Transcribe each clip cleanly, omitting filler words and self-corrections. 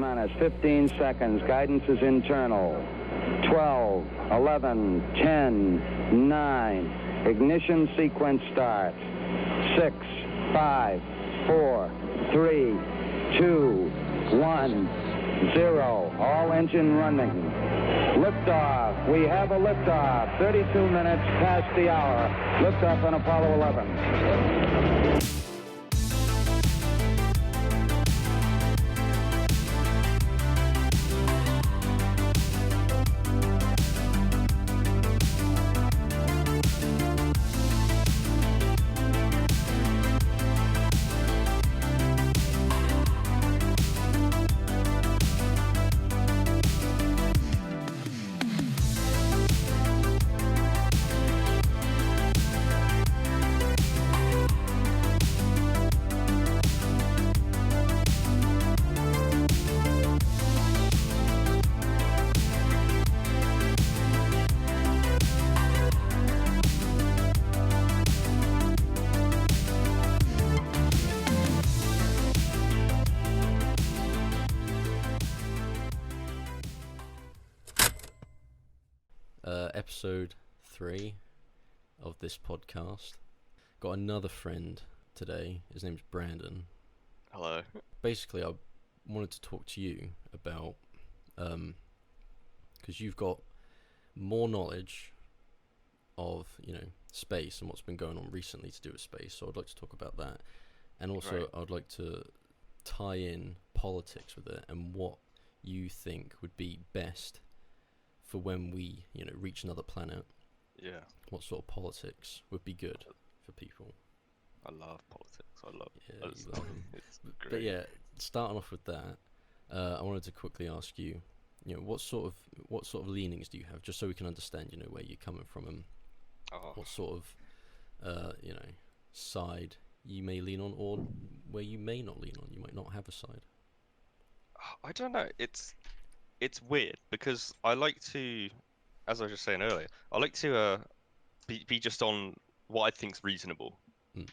on us. 15 seconds. Guidance is internal. 12, 11, 10, 9. Ignition sequence starts. 6, 5, 4, 3, 2, 1, 0. All engine running. Liftoff. We have a liftoff. 32 minutes past the hour. Liftoff on Apollo 11. Episode 3 of this podcast. Got another friend today. His name's Brandon. Hello. Basically, I wanted to talk to you about, because you've got more knowledge of, space and what's been going on recently to do with space. So I'd like to talk about that. And also, I'd like to tie in politics with it and what you think would be best for when we, reach another planet. Yeah. What sort of politics would be good for people? I love politics. I love them. It's great. But yeah, starting off with that, I wanted to quickly ask you, what sort of leanings do you have, just so we can understand, where you're coming from and what sort of, side you may lean on, or where you may not lean on. You might not have a side. I don't know. It's weird because I like to, as I was just saying earlier, I like to be just on what I think's reasonable. Mm.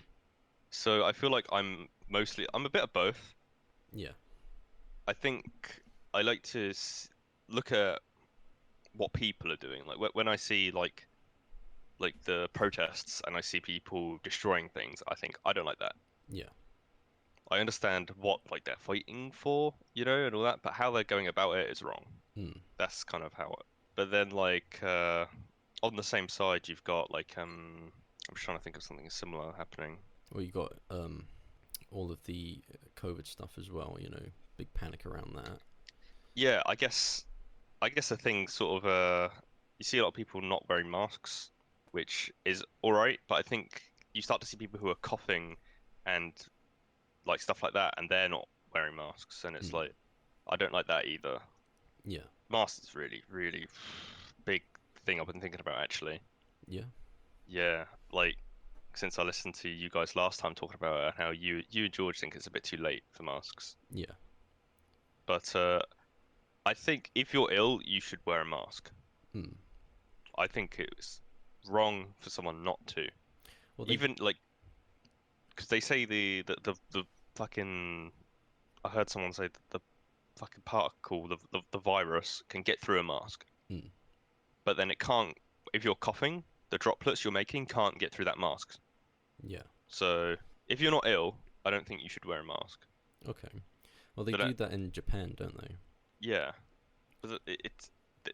So I feel like I'm a bit of both. Yeah. I think I like to look at what people are doing. Like when I see like the protests and I see people destroying things, I think I don't like that. Yeah. I understand what they're fighting for, and all that, but how they're going about it is wrong. Mm. That's kind of how it. But then on the same side, you've got I'm just trying to think of something similar happening. Well, you got all of the COVID stuff as well. Big panic around that. Yeah, I guess the thing sort of you see a lot of people not wearing masks, which is all right, but I think you start to see people who are coughing and stuff like that, and they're not wearing masks, and it's I don't like that either. Yeah. Masks is really, really big thing I've been thinking about actually. Yeah. Yeah, since I listened to you guys last time talking about how you and George think it's a bit too late for masks. Yeah. But I think if you're ill, you should wear a mask. Mm. I think it's wrong for someone not to. Well, even because they say the fucking, I heard someone say that the fucking particle, the virus can get through a mask. Mm. But then it can't, if you're coughing, the droplets you're making can't get through that mask. Yeah. So if you're not ill, I don't think you should wear a mask. Okay. Well, they do that in Japan, don't they? Yeah. But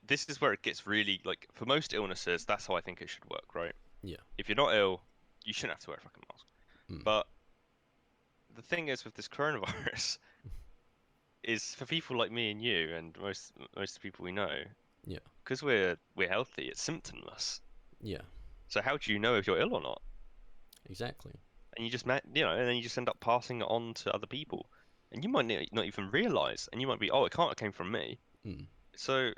this is where it gets really, for most illnesses, that's how I think it should work, right? Yeah. If you're not ill, you shouldn't have to wear a fucking mask. Mm. But the thing is with this coronavirus is for people like me and you and most of the people we know, yeah, because we're healthy, it's symptomless. Yeah. So how do you know if you're ill or not? Exactly. And you just and then you just end up passing it on to other people, and you might not even realize, and you might be, it came from me. Mm. So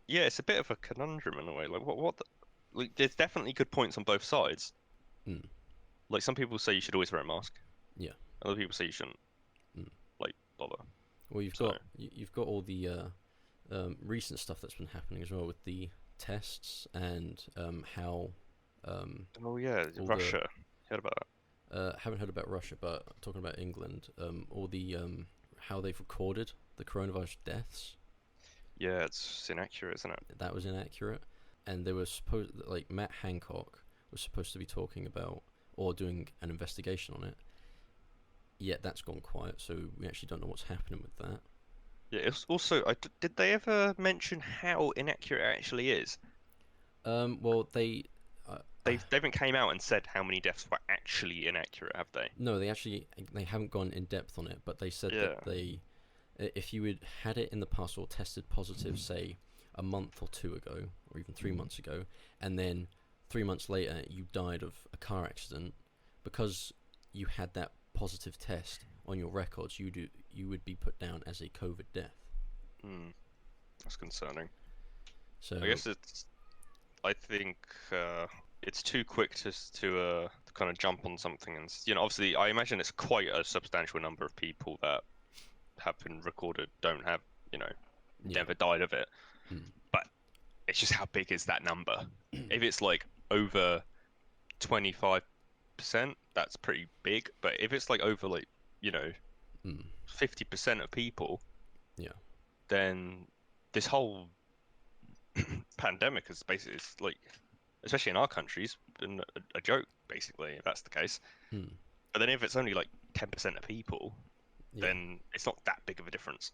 yeah, it's a bit of a conundrum in a way. There's definitely good points on both sides. Mm. Some people say you should always wear a mask. Yeah. Other people say you shouldn't. Bother. Well, you've got all the recent stuff that's been happening as well with the tests and how. Oh yeah, Russia. Heard about that? Haven't heard about Russia, but talking about England, all the how they've recorded the coronavirus deaths. Yeah, it's inaccurate, isn't it? That was inaccurate, and they were supposed like Matt Hancock was supposed to be talking about or doing an investigation on it. Yet that's gone quiet, so we actually don't know what's happening with that. Yeah, it's also, did they ever mention how inaccurate it actually is? Well, they haven't came out and said how many deaths were actually inaccurate, have they? no, they haven't gone in depth on it, but they said that if you had it in the past or tested positive, say a month or two ago, or even 3 months ago, and then 3 months later you died of a car accident, because you had that positive test on your records, you would be put down as a COVID death. That's concerning. So I guess I think it's too quick to kind of jump on something, and obviously I imagine it's quite a substantial number of people that have been recorded don't have never died of it. But it's just how big is that number? If it's like over 25%, that's pretty big. But if it's like over 50% of people, then this whole pandemic is basically, it's like, especially in our countries, been a joke, basically, if that's the case. But then if it's only like 10% of people, then it's not that big of a difference.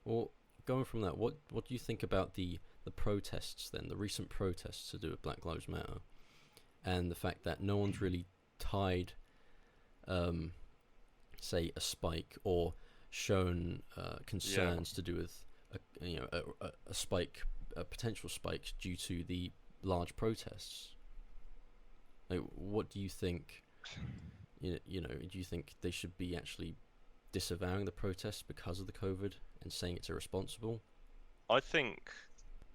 Well, going from that, what do you think about the protests then, the recent protests to do with Black Lives Matter, and the fact that no one's really tied, say, a spike or shown concerns to do with a spike, a potential spike due to the large protests? Like, what do you think? Do you think they should be actually disavowing the protests because of the COVID and saying it's irresponsible? I think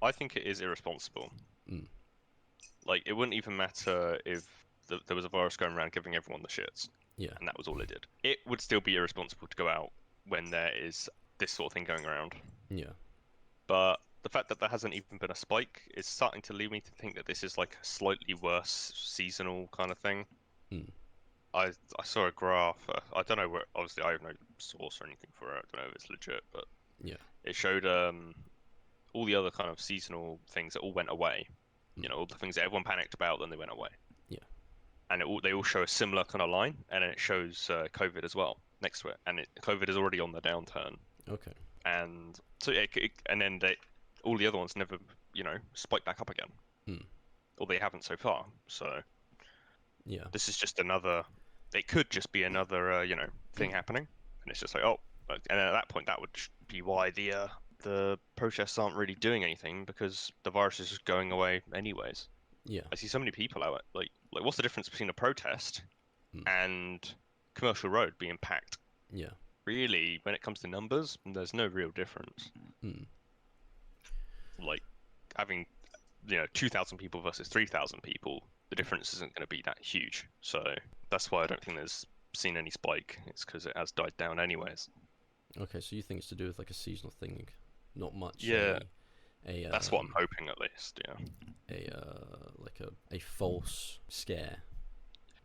it is irresponsible. Like, it wouldn't even matter if there was a virus going around giving everyone the shits. Yeah. And that was all it did. It would still be irresponsible to go out when there is this sort of thing going around. Yeah. But the fact that there hasn't even been a spike is starting to lead me to think that this is like a slightly worse seasonal kind of thing. I saw a graph. I don't know where. Obviously, I have no source or anything for it. I don't know if it's legit, but it showed all the other kind of seasonal things that all went away. All the things that everyone panicked about, then they went away. And they all show a similar kind of line, and then it shows COVID as well next to it, and COVID is already on the downturn. Okay. And so and then all the other ones never spike back up again. Or they haven't so far. So this is just another. It could just be another thing happening, and it's just like, oh, and at that point that would be why the protests aren't really doing anything, because the virus is just going away anyways. I see so many people out, like what's the difference between a protest and Commercial Road being packed? Really, when it comes to numbers, there's no real difference. Like having 2,000 people versus 3,000 people, the difference isn't going to be that huge. So that's why I don't think there's seen any spike. It's because it has died down anyways. Okay, so you think it's to do with like a seasonal thing, not much. That's what I'm hoping, at least. A false scare.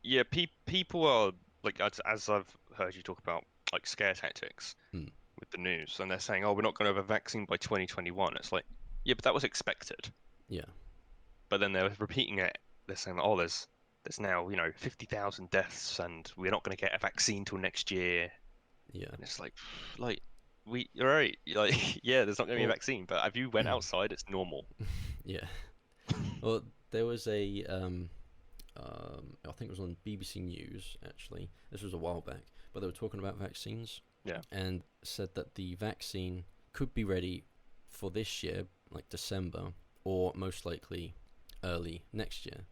Yeah, people are like, as I've heard you talk about, like, scare tactics with the news, and they're saying, oh, we're not going to have a vaccine by 2021. It's like, yeah, but that was expected. But then they're repeating it. They're saying, oh, there's now 50,000 deaths, and we're not going to get a vaccine till next year. And it's like you're right. Like, yeah, there's not going to be a vaccine, but if you went outside, it's normal. Well, there was a I think it was on BBC News, actually. This was a while back, but they were talking about vaccines. And said that the vaccine could be ready for this year, like December, or most likely early next year.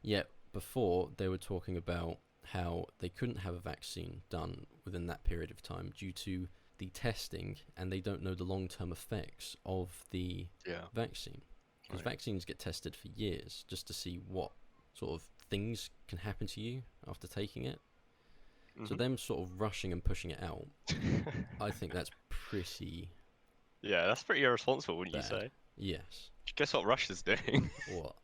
Yet before, they were talking about how they couldn't have a vaccine done within that period of time due to the testing, and they don't know the long-term effects of the vaccine. Because vaccines get tested for years just to see what sort of things can happen to you after taking it. So them sort of rushing and pushing it out, I think that's pretty... Yeah, that's pretty irresponsible, wouldn't you say? Yes. Guess what Russia's doing? What?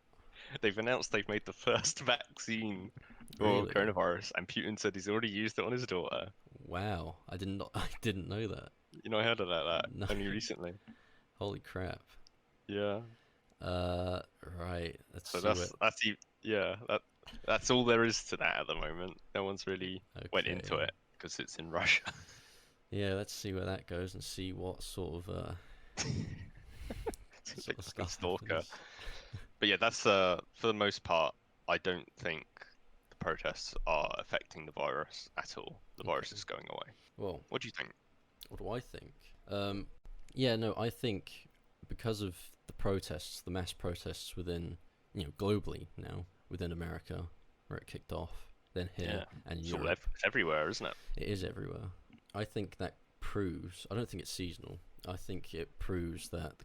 They've announced they've made the first vaccine for coronavirus, and Putin said he's already used it on his daughter. Wow, I didn't know that. You know, I heard about that No. only recently. Holy crap. Yeah. Right. Let's So see what. that's all there is to that at the moment. No one's really went into Okay. it because it's in Russia. Yeah, let's see where that goes and see what sort of It's sort like of fucking stuff stalker. happens. But yeah, that's for the most part, I don't think the protests are affecting the virus at all. The virus Okay. is going away. Well, What do you think? what do I think? Yeah, no, I think because of the protests, the mass protests within, globally now, within America, where it kicked off, then here, and It's all Europe. it's everywhere, isn't it? It is everywhere. I think that proves. I don't think it's seasonal. I think it proves that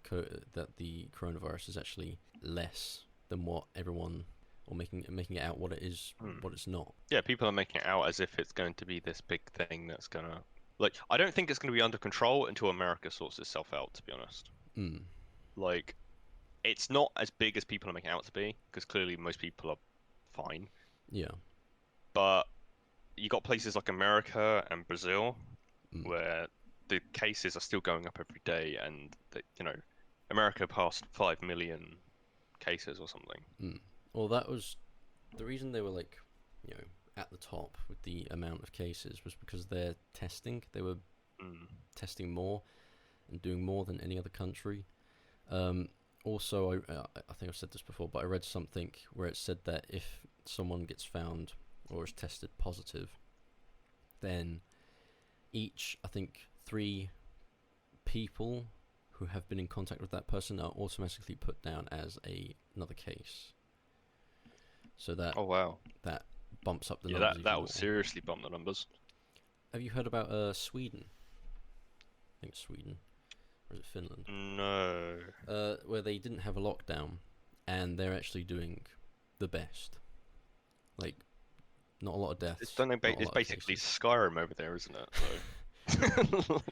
the coronavirus is actually less than what everyone, or making it out what it is, what it's not. Yeah, people are making it out as if it's going to be this big thing that's gonna like. I don't think it's going to be under control until America sorts itself out. To be honest, Mm. like it's not as big as people are making it out to be because clearly most people are fine. Yeah. But you got places like America and Brazil Mm. where the cases are still going up every day, and America passed 5 million cases or something. Mm. Well, that was the reason they were like, at the top with the amount of cases was because they're testing. They were testing more and doing more than any other country. Also, I think I've said this before, but I read something where it said that if someone gets found or is tested positive, then each, I think, 3 people who have been in contact with that person are automatically put down as another case. So that Oh wow, that bumps up the numbers. that will seriously bump the numbers. Have you heard about Sweden? I think it's Sweden. Or is it Finland? No. Where they didn't have a lockdown, and they're actually doing the best. Like, not a lot of deaths. It's basically Skyrim over there, isn't it? So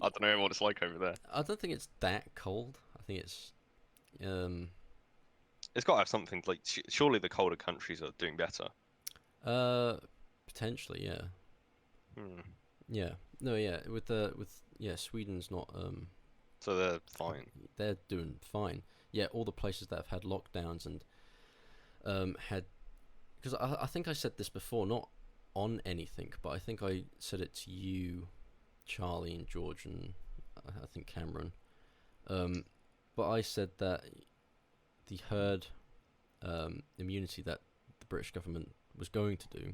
I don't know what it's like over there. I don't think it's that cold. I think it's It's got to have something like surely the colder countries are doing better. potentially, yeah. Hmm. Yeah. No, yeah. With Sweden's not So they're fine. They're doing fine. Yeah, all the places that have had lockdowns and had, because I think I said this before, not on anything, but I think I said it to you, Charlie, and George, and I think Cameron. But I said that the herd immunity that the British government was going to do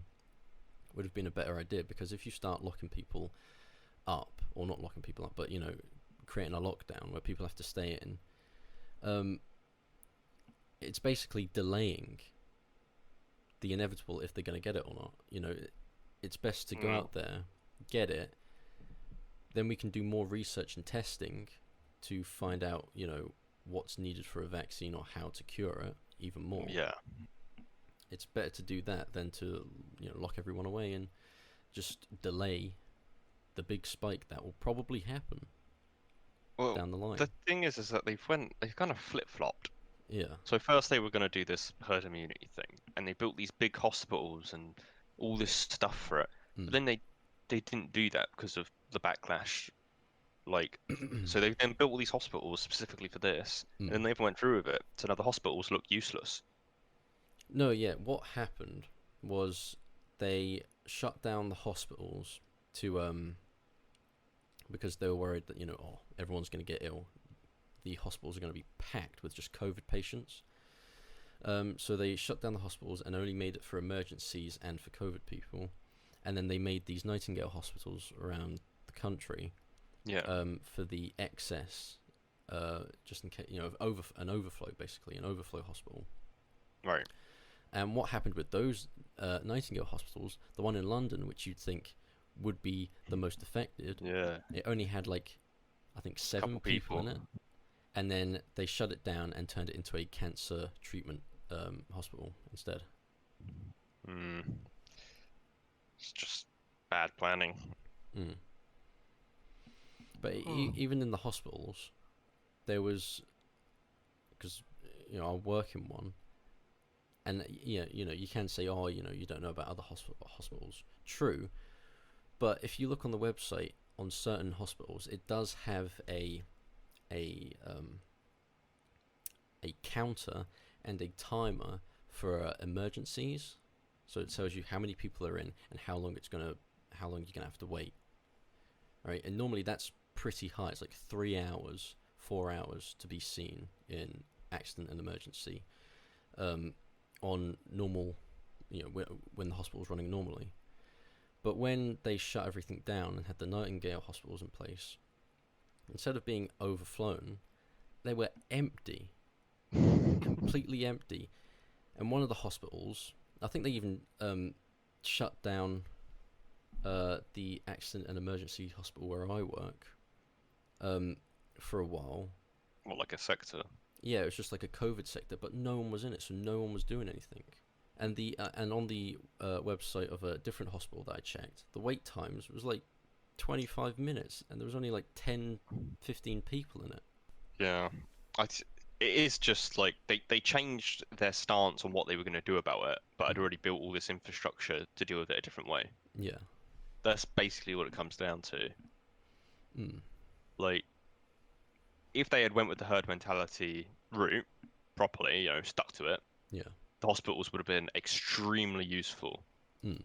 would have been a better idea, because if you start locking people up, or not locking people up, but creating a lockdown where people have to stay in, it's basically delaying the inevitable if they're going to get it or not. It's best to go out there, get it, then we can do more research and testing to find out, what's needed for a vaccine or how to cure it even more. Yeah. It's better to do that than to, lock everyone away and just delay the big spike that will probably happen down the line. The thing is that they've kind of flip-flopped. Yeah. So first they were going to do this herd immunity thing, and they built these big hospitals and all this stuff for it. But then they didn't do that because of the backlash. So they then built all these hospitals specifically for this, and then they never went through with it. So now the hospitals look useless. No, yeah. What happened was they shut down the hospitals to because they were worried that everyone's going to get ill. The hospitals are going to be packed with just COVID patients. So they shut down the hospitals and only made it for emergencies and for COVID people. And then they made these Nightingale hospitals around the country. Yeah. For the excess, just in case, an overflow, basically, an overflow hospital. Right. And what happened with those Nightingale hospitals, the one in London, which you'd think would be the most affected, it only had I think 7 people in it. And then they shut it down and turned it into a cancer treatment hospital instead. It's just bad planning. But even in the hospitals, there was, because I work in one, and you can say, you don't know about other hospitals. True, but if you look on the website, on certain hospitals, it does have a counter and a timer for emergencies. So it tells you how many people are in and how long you're gonna have to wait. Right, and normally that's pretty high. It's like 3 hours, 4 hours to be seen in accident and emergency, on normal, when the hospital's running normally. But when they shut everything down and had the Nightingale hospitals in place, instead of being overflown, they were empty, completely empty. And one of the hospitals, I think they even shut down the accident and emergency hospital where I work for a while. What, like a sector? Yeah, it was just like a COVID sector, but no one was in it, so no one was doing anything. And on the website of a different hospital that I checked, the wait times was like 25 minutes, and there was only like 10, 15 people in it. Yeah, it is just like they changed their stance on what they were going to do about it, but I'd already built all this infrastructure to deal with it a different way. Yeah. That's basically what it comes down to. Mm. Like, if they had went with the herd mentality route properly, stuck to it, Yeah. the hospitals would have been extremely useful. Mm.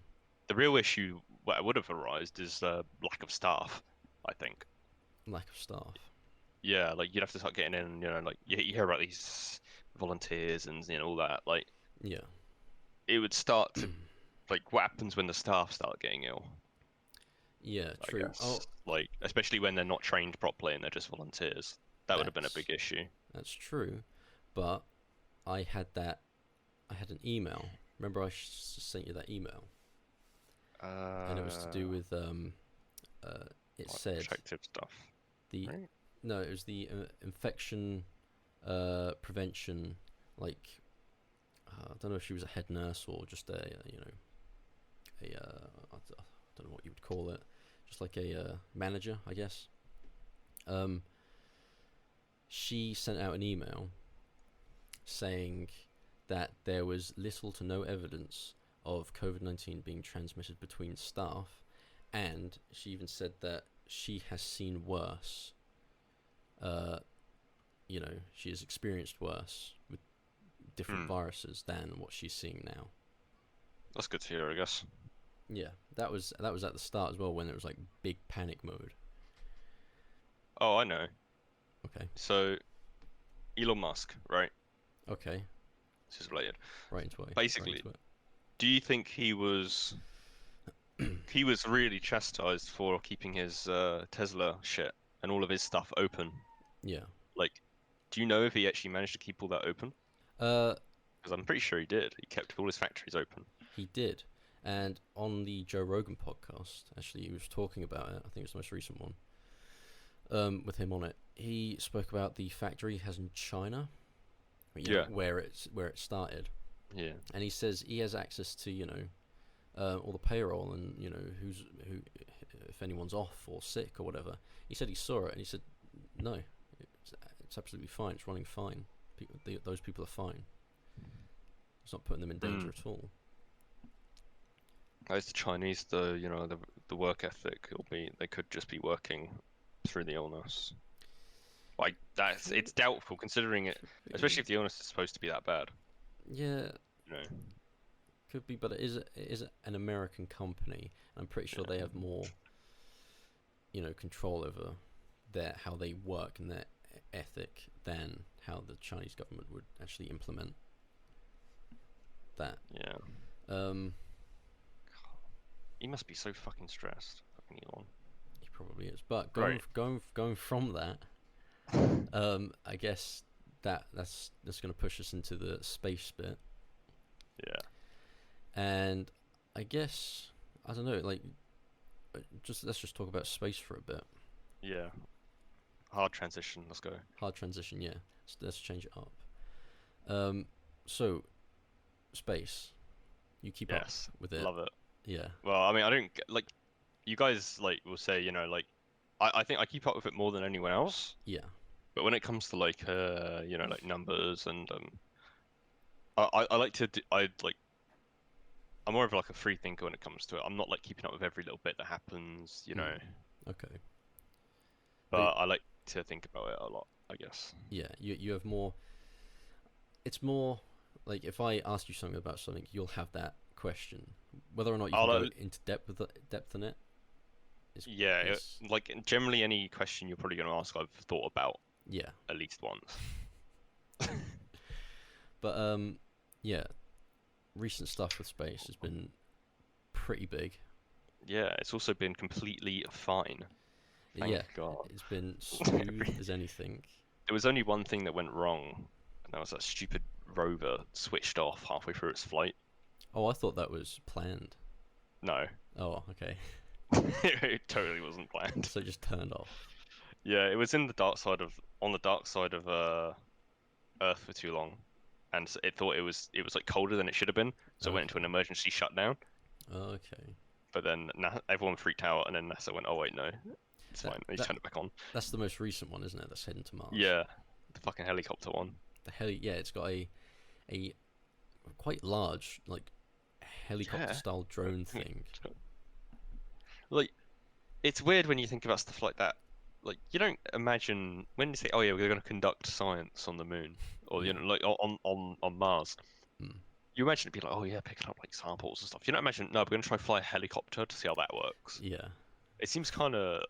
The real issue that would have arisen is lack of staff, I think. Lack of staff. Yeah, like you'd have to start getting in, like you hear about these volunteers and all that. Like, Yeah. it would start to, like, what happens when the staff start getting ill? Yeah, I true. guess. Oh, Like, especially when they're not trained properly and they're just volunteers. That would have been a big issue. That's true, but I had an email. Remember, I sent you that email, and it was to do with it like said protective stuff. Right? No, it was the infection prevention. Like, I don't know if she was a head nurse or just I don't know what you would call it, just like a manager, I guess. She sent out an email saying that there was little to no evidence of COVID-19 being transmitted between staff, and she even said that she has seen worse. She has experienced worse with different viruses than what she's seeing now. That's good to hear, I guess. Yeah, that was at the start as well, when it was like big panic mode. Oh, I know. Okay. So, Elon Musk, right? Okay. This is related. Right into it. Basically, right into it. Do you think he was really chastised for keeping his Tesla shit and all of his stuff open? Yeah. Like, do you know if he actually managed to keep all that open? Because I'm pretty sure he did. He kept all his factories open. He did. And on the Joe Rogan podcast, actually, he was talking about it. I think it's the most recent one. With him on it, he spoke about the factory he has in China, where it started. Yeah. And he says he has access to all the payroll and who if anyone's off or sick or whatever. He said he saw it and he said no, it's absolutely fine. It's running fine. Those people are fine. It's not putting them in danger at all. As the Chinese, the work ethic, they could just be working through the illness. Like, it's doubtful considering it, especially if the illness is supposed to be that bad. Yeah. Could be, but it is an American company. I'm pretty sure they have more, control over how they work and their ethic than how the Chinese government would actually implement that. Yeah. He must be so fucking stressed, fucking Elon. He probably is. But going from that, I guess that's going to push us into the space bit. Yeah. And I guess, I don't know, like, let's just talk about space for a bit. Yeah. Hard transition. Let's go. Hard transition. Yeah. Let's change it up. So, space. You keep up with it. Love it. Yeah. Well, I mean, I don't like. You guys will say, like, I think I keep up with it more than anyone else. Yeah. But when it comes to like, like numbers and I like to I'm more of like a free thinker when it comes to it. I'm not like keeping up with every little bit that happens, Okay. Okay. But I like to think about it a lot, I guess. Yeah, you have more. It's more like if I ask you something about something, you'll have that question. Whether or not you can go into depth in it. Like generally any question you're probably going to ask, I've thought about. Yeah. At least once. But yeah, recent stuff with space has been pretty big. Yeah, it's also been completely fine. Thank God. It's been smooth as anything. There was only one thing that went wrong, and that was that stupid rover switched off halfway through its flight. Oh, I thought that was planned. No. Oh, okay. It totally wasn't planned. So it just turned off. Yeah, it was on the dark side of Earth for too long, and it thought it was like colder than it should have been, so it went into an emergency shutdown. Okay. But then everyone freaked out, and then NASA went, "Oh wait, no, it's fine." They turned it back on. That's the most recent one, isn't it? That's heading to Mars. Yeah, the fucking helicopter one. Yeah, it's got a quite large like helicopter style drone thing. Like, it's weird when you think about stuff like that. Like, you don't imagine when you say, "Oh yeah, we're going to conduct science on the moon," or you know, like on Mars. You imagine it be like, "Oh yeah, picking up like samples and stuff." You don't imagine, "No, we're going to try fly a helicopter to see how that works." Yeah. It seems kind of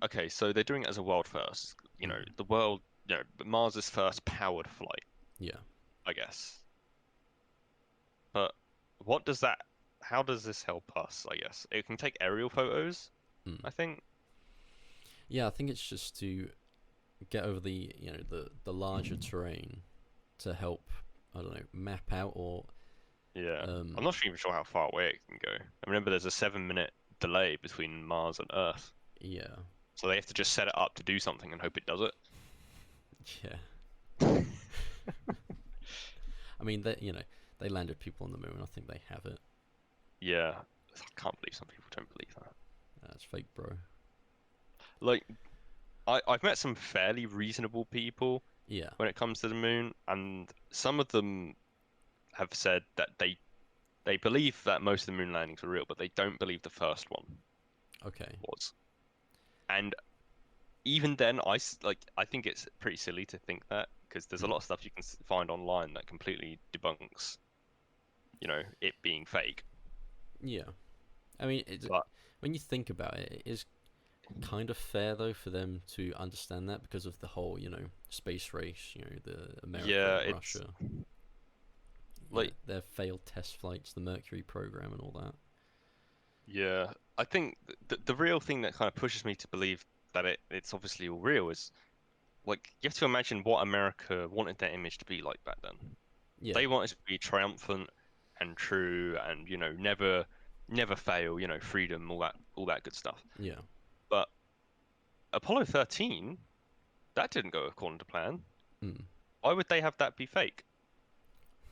okay, so they're doing it as a world first. You know, the world, Mars's first powered flight. Yeah. I guess. But how does this help us, I guess? It can take aerial photos, I think. Yeah, I think it's just to get over the the larger terrain to help, I don't know, map out or I'm not even sure how far away it can go. I remember there's a 7-minute delay between Mars and Earth. Yeah. So they have to just set it up to do something and hope it does it. Yeah. I mean, they landed people on the moon. I think they have it. Yeah. I can't believe some people don't believe that. That's fake, bro. Like, I've met some fairly reasonable people when it comes to the moon, and some of them have said that they believe that most of the moon landings were real, but they don't believe the first one was. And even then, I think it's pretty silly to think that, because there's a lot of stuff you can find online that completely debunks, it being fake. Yeah. I mean, when you think about it, it is kind of fair though for them to understand that because of the whole, space race, the America and Russia. Like their failed test flights, the Mercury program and all that. Yeah, I think the real thing that kind of pushes me to believe that it's obviously all real is, like, you have to imagine what America wanted their image to be like back then. Yeah. They wanted to be triumphant and true and, never fail, freedom, all that good stuff. Yeah. But Apollo 13, that didn't go according to plan. Why would they have that be fake?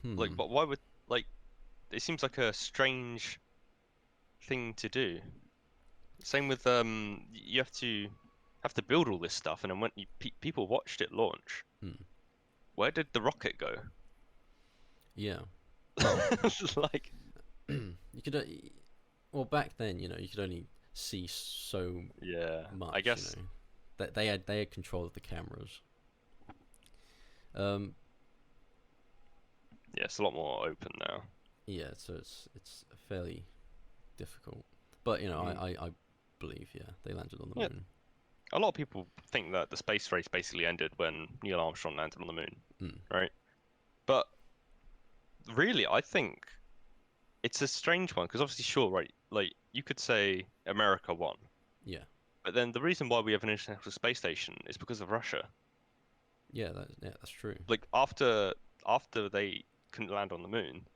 Like, but why would, like, it seems like a strange thing to do. Same with you have to build all this stuff, and then when people watched it launch, where did the rocket go? Yeah. Like, you could, well, back then, you could only see so much. I guess that they had control of the cameras. Yeah, it's a lot more open now. Yeah, so it's fairly difficult, but I believe they landed on the moon. A lot of people think that the space race basically ended when Neil Armstrong landed on the moon, right? But really, I think it's a strange one, because obviously, sure, right? Like, you could say America won. Yeah. But then the reason why we have an international space station is because of Russia. Yeah, that's true. Like, after they couldn't land on the moon,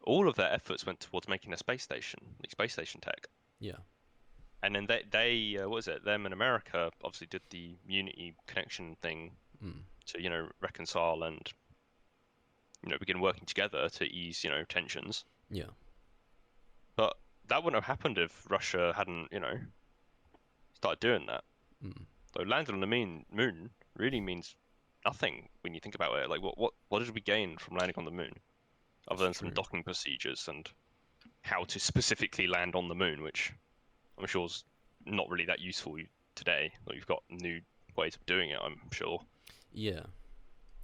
all of their efforts went towards making a space station, like space station tech. Yeah. And then they what was it? Them and America obviously did the Unity connection thing to reconcile and begin working together to ease tensions. Yeah. But that wouldn't have happened if Russia hadn't started doing that. So landing on the moon really means nothing when you think about it. Like, what did we gain from landing on the moon, other than some docking procedures and how to specifically land on the moon, which I'm sure is not really that useful today. Like, you've got new ways of doing it, I'm sure. Yeah.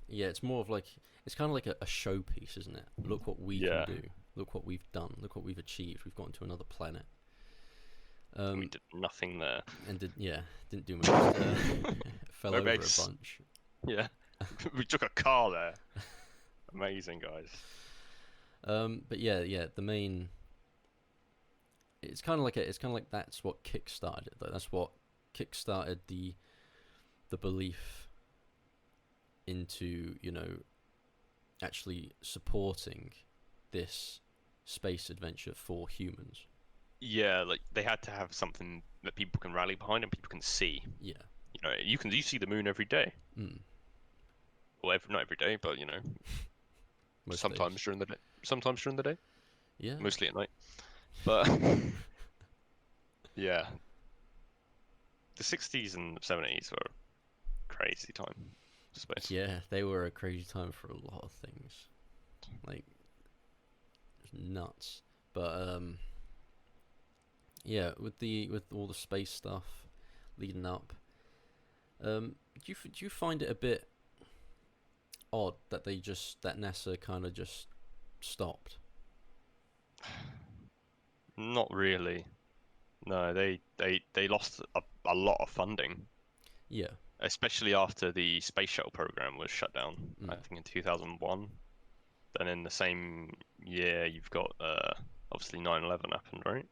Yeah, it's more of like, it's kind of like a showpiece, isn't it? Look what we can do. Look what we've done. Look what we've achieved. We've gone to another planet. We did nothing there. And didn't do much. Fell over base. a bunch. Yeah. We took a car there. Amazing, guys. But yeah, the main. It's kind of like that's what kickstarted it, though. That's what kickstarted the belief into, you know, actually supporting this space adventure for humans. Yeah, like they had to have something that people can rally behind and people can see. Yeah. You know, you see the moon every day. Well, not every day, but you know, sometimes days. during the day. Sometimes during the day. Yeah. Mostly at night. But yeah, the 60s and 70s were a crazy time for space. Yeah, they were a crazy time for a lot of things. Like, it was nuts. But yeah, with all the space stuff leading up, do you find it a bit odd that that NASA kind of just stopped? Not really. No, they lost a lot of funding. Yeah. Especially after the space shuttle program was shut down, I think in 2001. Then in the same year, you've got obviously 9/11 happened, right?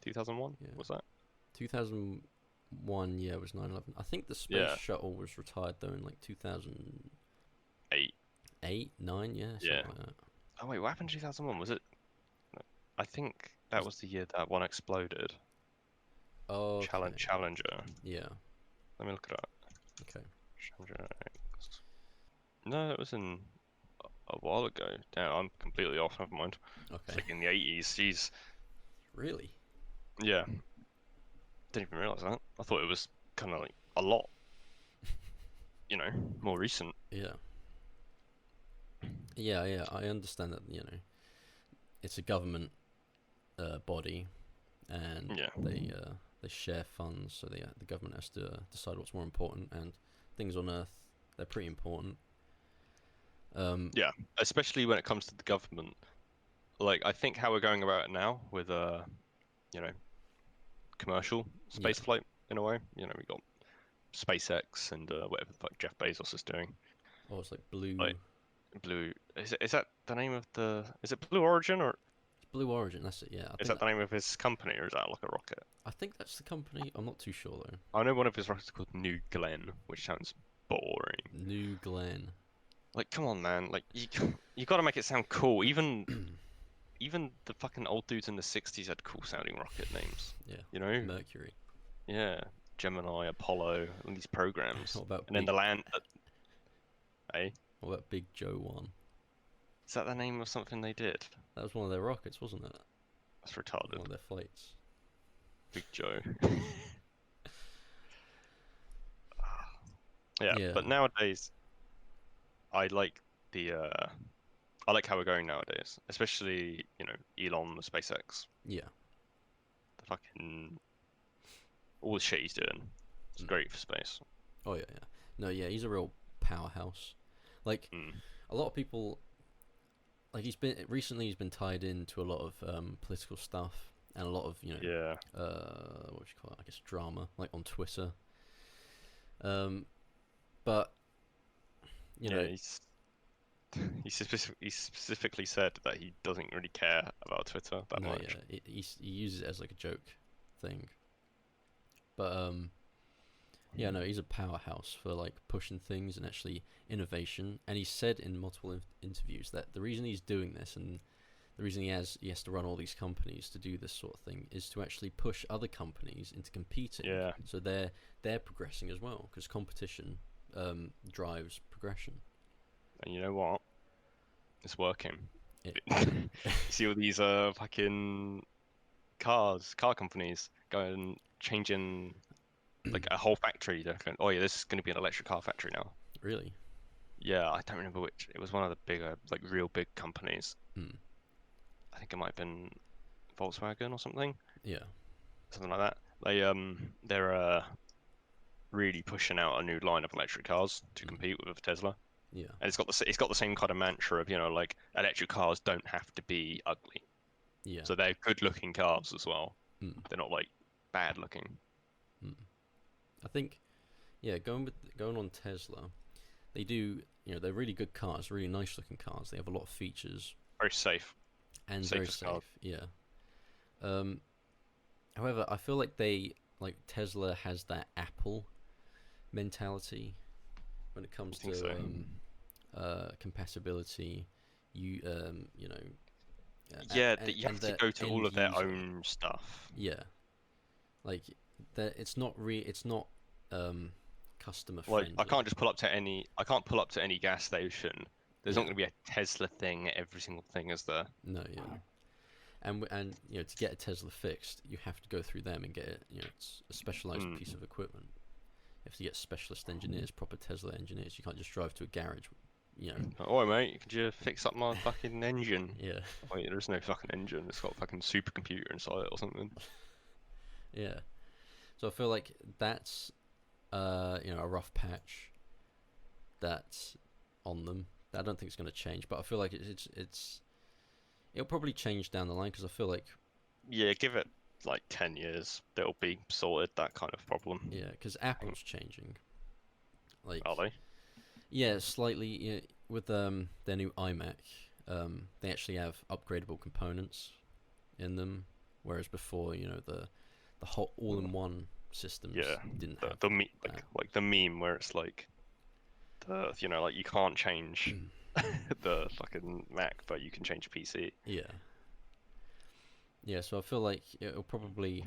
2001 was that? 2001, yeah, was 9/11. I think the space shuttle was retired though in like 2008, 9, yeah, something like that. Oh wait, what happened in 2001? Was it? I think that was the year that one exploded. Oh, okay. Challenger. Yeah. Let me look it up. Okay. Challenger X. No, it was in a while ago. Damn, I'm completely off. Never mind. Okay. It's like in the 80s. Jeez. Really? Yeah. Didn't even realize that. I thought it was kind of like a lot, you know, more recent. Yeah. Yeah. I understand that, you know, it's a government body, and they share funds, so the government has to decide what's more important, and things on Earth, they're pretty important. Yeah, especially when it comes to the government. Like, I think how we're going about it now with you know, commercial space flight in a way. You know, we got SpaceX and whatever the fuck Jeff Bezos is doing. Oh, it's like Blue. Like, Blue. Is that the name of the? Is it Blue Origin or? It's Blue Origin. That's it. Yeah. Is that the name of his company, or is that like a rocket? I think that's the company. I'm not too sure though. I know one of his rockets is called New Glenn, which sounds boring. New Glenn. Like, come on, man. Like, you got to make it sound cool. Even the fucking old dudes in the 60s had cool sounding rocket names. Yeah. You know? Mercury. Yeah. Gemini, Apollo, all these programs. What about then the land. Hey? What about Big Joe 1? Is that the name of something they did? That was one of their rockets, wasn't it? That's retarded. One of their flights. Big Joe. Yeah, but nowadays, I like I like how we're going nowadays, especially, you know, Elon, the SpaceX. Yeah. The fucking all the shit he's doing. It's great for space. Oh yeah. No, yeah, he's a real powerhouse. Like a lot of people, like he's been tied into a lot of political stuff and a lot of, you know, what would you call it? I guess drama, like on Twitter. But you know, he specifically said that he doesn't really care about Twitter that much. Yeah, he uses it as like a joke thing. But yeah, no, he's a powerhouse for like pushing things and actually innovation. And he said in multiple interviews that the reason he's doing this and the reason he has to run all these companies to do this sort of thing is to actually push other companies into competing. Yeah. So they're progressing as well, because competition drives progression. And you know what? It's working. You see all these fucking car companies going changing like a whole factory. They're going, oh yeah, this is going to be an electric car factory now. Really? Yeah, I don't remember which. It was one of the bigger, like real big companies. I think it might have been Volkswagen or something. Yeah. something like that. They're really pushing out a new line of electric cars to compete with Tesla. Yeah. And it's got the same kind of mantra of, like electric cars don't have to be ugly. Yeah. So they're good looking cars as well. Mm. They're not like bad looking. I think, yeah, going on Tesla, they do, they're really good cars, really nice looking cars. They have a lot of features. Very safe. And very Safest safe, cars. yeah. However, I feel like Tesla has that Apple mentality when it comes to compatibility. That you have to go to all of their user. own stuff. Yeah, like that. It's not customer friendly. Like I can't pull up to any gas station. There's not going to be a Tesla thing at every single thing, is there? No, yeah. And to get a Tesla fixed, you have to go through them and get it. It's a specialized piece of equipment. You have to get specialist engineers, proper Tesla engineers. You can't just drive to a garage. Oh, mate, could you fix up my fucking engine? Yeah. Wait, there's no fucking engine. It's got a fucking supercomputer inside it or something. Yeah. So I feel like that's a rough patch that's on them. I don't think it's going to change, but I feel like it'll probably change down the line because I feel like give it like 10 years, it'll be sorted, that kind of problem. Yeah, because Apple's changing. Like, are they? Yeah, slightly. With their new iMac, they actually have upgradable components in them, whereas before, the whole all-in-one systems didn't have like the meme where it's like like you can't change the fucking Mac, but you can change PC. Yeah. Yeah, so I feel like it'll probably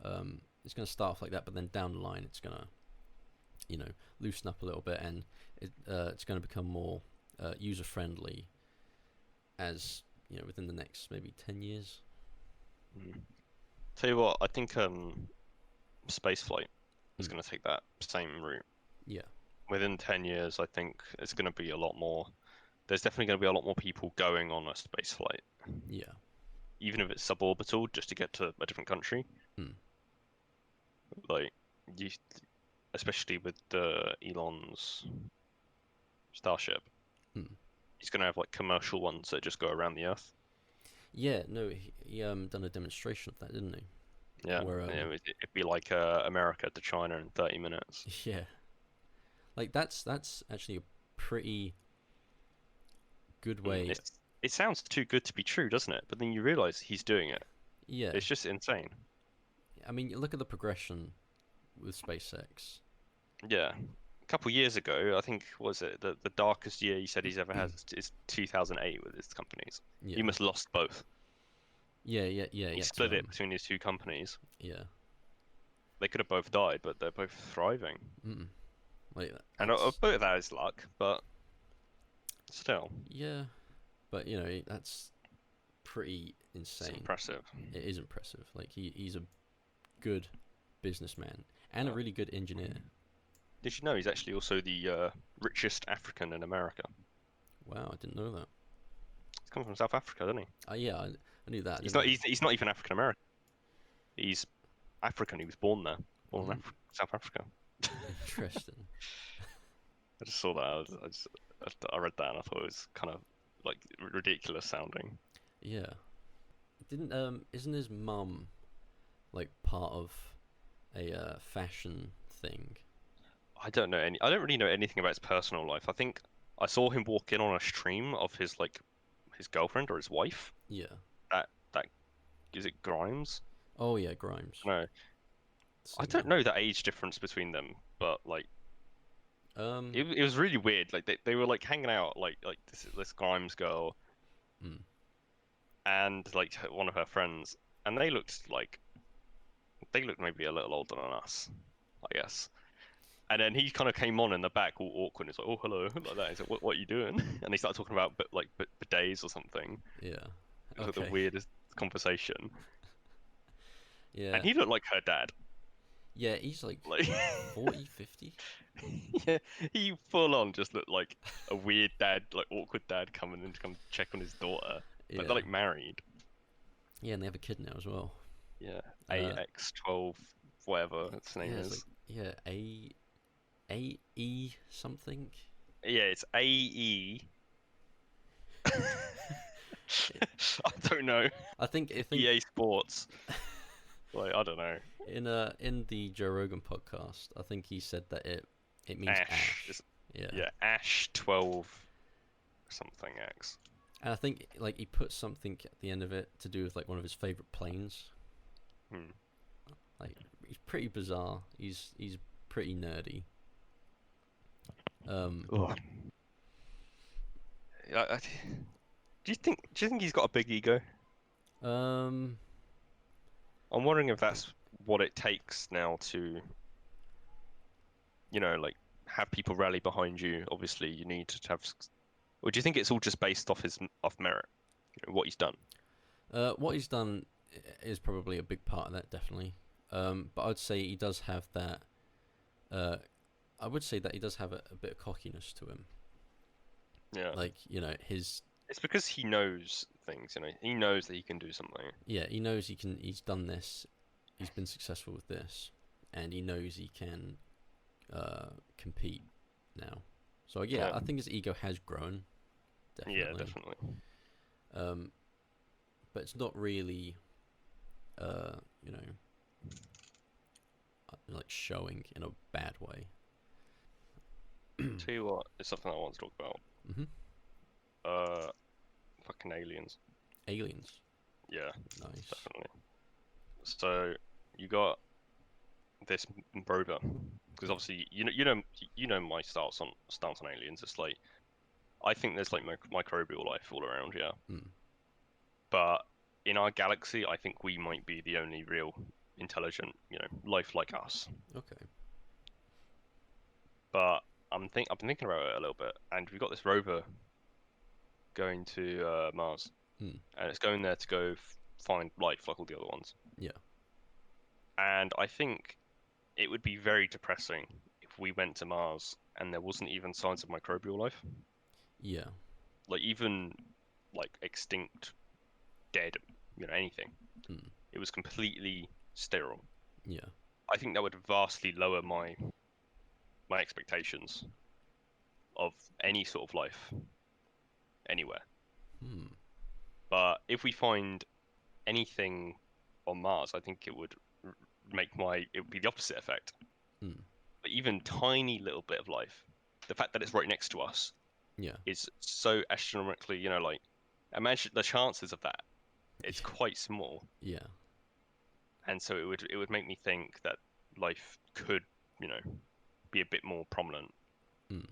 it's going to start off like that, but then down the line it's going to loosen up a little bit, and it's going to become more user friendly as within the next maybe 10 years. Tell you what, I think spaceflight is going to take that same route. Yeah. Within 10 years, I think it's going to be a lot more. There's definitely going to be a lot more people going on a space flight. Yeah. Even if it's suborbital, just to get to a different country. Like, especially with Elon's Starship, he's going to have like commercial ones that just go around the Earth. Yeah, no, he done a demonstration of that, didn't he? Yeah, it'd be like America to China in 30 minutes. Yeah. Like that's actually a pretty good way. It sounds too good to be true, doesn't it? But then you realize he's doing it. Yeah. It's just insane. I mean, look at the progression with SpaceX. Yeah. A couple years ago, I think, was it the darkest year he said he's ever had is 2008 with his companies. Yeah. He must have lost both. Yeah. He split it between his two companies. Yeah. They could have both died, but they're both thriving. Like, and a bit of that is luck, but still. Yeah, but that's pretty insane. It's impressive. It is impressive. Like he's a good businessman and a really good engineer. Did you know he's actually also the richest African in America? Wow, I didn't know that. He's come from South Africa, didn't he? Yeah, I knew that. He's not even African American. He's African. He was born there, born in South Africa. Interesting. I just saw that. I read that and I thought it was kind of like ridiculous sounding. Yeah. Isn't his mum like part of a fashion thing? I don't really know anything about his personal life. I think I saw him walk in on a stream of his girlfriend or his wife. Yeah. That is it Grimes? Oh yeah, Grimes. No. I don't know the age difference between them, but like it was really weird. Like they were like hanging out like this Grimes girl and like one of her friends, and they looked maybe a little older than us, I guess. And then he kind of came on in the back, all awkward. He's like, "Oh, hello," like that. He's like, "What are you doing?" And he started talking about bidets or something. Yeah. It was like the weirdest conversation. Yeah. And he looked like her dad. Yeah, he's like 40, 50. Yeah, he full on just looked like a weird dad, like awkward dad coming in to come check on his daughter. Yeah. But they're like married. Yeah, and they have a kid now as well. Yeah, Uh, AX12, whatever its name yeah, it's is. like A E something. Yeah, it's AE. I don't know. I think EA Sports. Like, I don't know. in the Joe Rogan podcast, I think he said that it means Ash. ash. Yeah. Yeah, Ash 12 something X. And I think like he put something at the end of it to do with like one of his favorite planes. Hmm. Like he's pretty bizarre. He's pretty nerdy. Ugh. Do you think he's got a big ego? Um, I'm wondering if that's what it takes now to, like have people rally behind you. Obviously, you need to have. Or do you think it's all just based off merit, what he's done? what he's done is probably a big part of that, definitely. But I'd say he does have that. I would say that he does have a bit of cockiness to him. Yeah. Like his. It's because he knows things. He knows that he can do something. Yeah, he knows he can. He's done this. He's been successful with this, and he knows he can compete now. So yeah, I think his ego has grown. Definitely. Yeah, definitely. But it's not really, like showing in a bad way. Tell you what, it's something I want to talk about. Mm-hmm. Fucking aliens. Aliens. Yeah, Nice. definitely. So you got this rover, because obviously you know my stance on aliens. It's like I think there's like microbial life all around, yeah. Mm. But in our galaxy, I think we might be the only real intelligent, life like us. Okay. But I've been thinking about it a little bit, and we've got this rover going to Mars, Mm. and it's going there to go find life like all the other ones. Yeah. And I think it would be very depressing if we went to Mars and there wasn't even signs of microbial life. Yeah. Like even like extinct, dead, anything. Mm. It was completely sterile. Yeah. I think that would vastly lower my expectations of any sort of life anywhere. Hmm. But if we find anything on Mars, I think it would it would be the opposite effect. Mm. But even tiny little bit of life, the fact that it's right next to us, Yeah. is so astronomically, like imagine the chances of that. It's quite small. Yeah. And so it would make me think that life could, be a bit more prominent. Mm.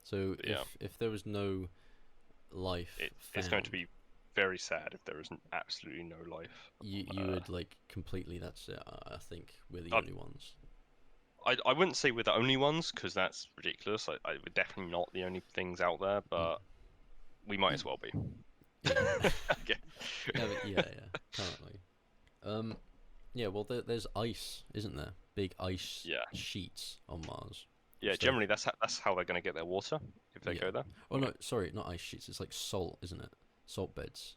So Yeah. if there was no life it's going to found, be very sad if there isn't absolutely no life. you would like completely. That's it. I think we're the only ones. I wouldn't say we're the only ones, because that's ridiculous. We're definitely not the only things out there, but we might as well be. Okay. Yeah. Currently. Yeah. Well, there's ice, isn't there? Big ice sheets on Mars. Yeah. Generally, that's how they're going to get their water if they go there. Oh no, sorry, not ice sheets. It's like salt, isn't it? Salt beds.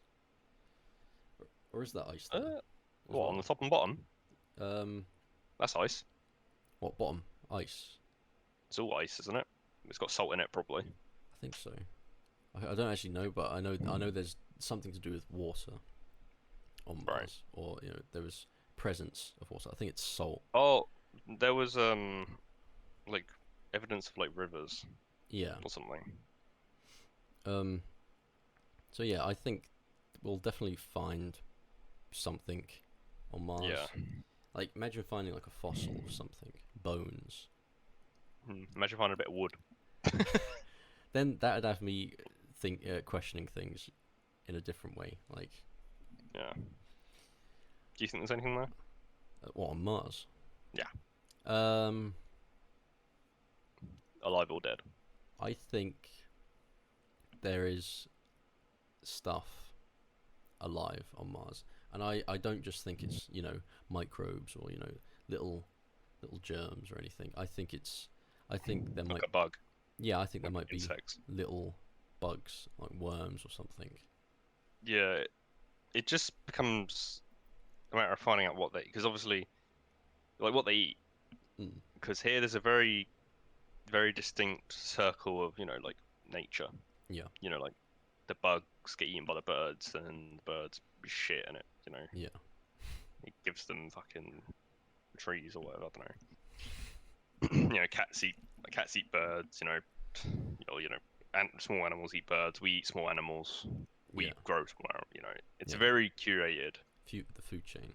Or is that ice there? What, on the top and bottom? That's ice. What, bottom? Ice. It's all ice, isn't it? It's got salt in it, probably. I think so. I don't actually know, but I know there's something to do with water on Mars, Right. or there was presence of water. I think it's salt. Oh, there was like evidence of like rivers Yeah. or something. So yeah, I think we'll definitely find something on Mars. Yeah. Like imagine finding like a fossil or something, bones. Imagine finding a bit of wood. Then that would have me questioning things in a different way. Like, Yeah. Do you think there's anything there? what, on Mars? Yeah. Alive or dead? I think there is stuff alive on Mars, and I don't just think it's microbes or little germs or anything. I think there Like might a bug. yeah I think there might be Insects. little bugs like worms or something. Yeah. It just becomes a matter of finding out what they, because obviously, like what they eat. Mm. Because here there's a very, very distinct circle of, like nature. Yeah. Like the bugs get eaten by the birds, and the birds shit in it. Yeah. It gives them fucking trees or whatever. I don't know. Cats eat birds. And small animals eat birds. We eat small animals. We Yeah. grow small animals. It's Yeah. very curated. The food chain.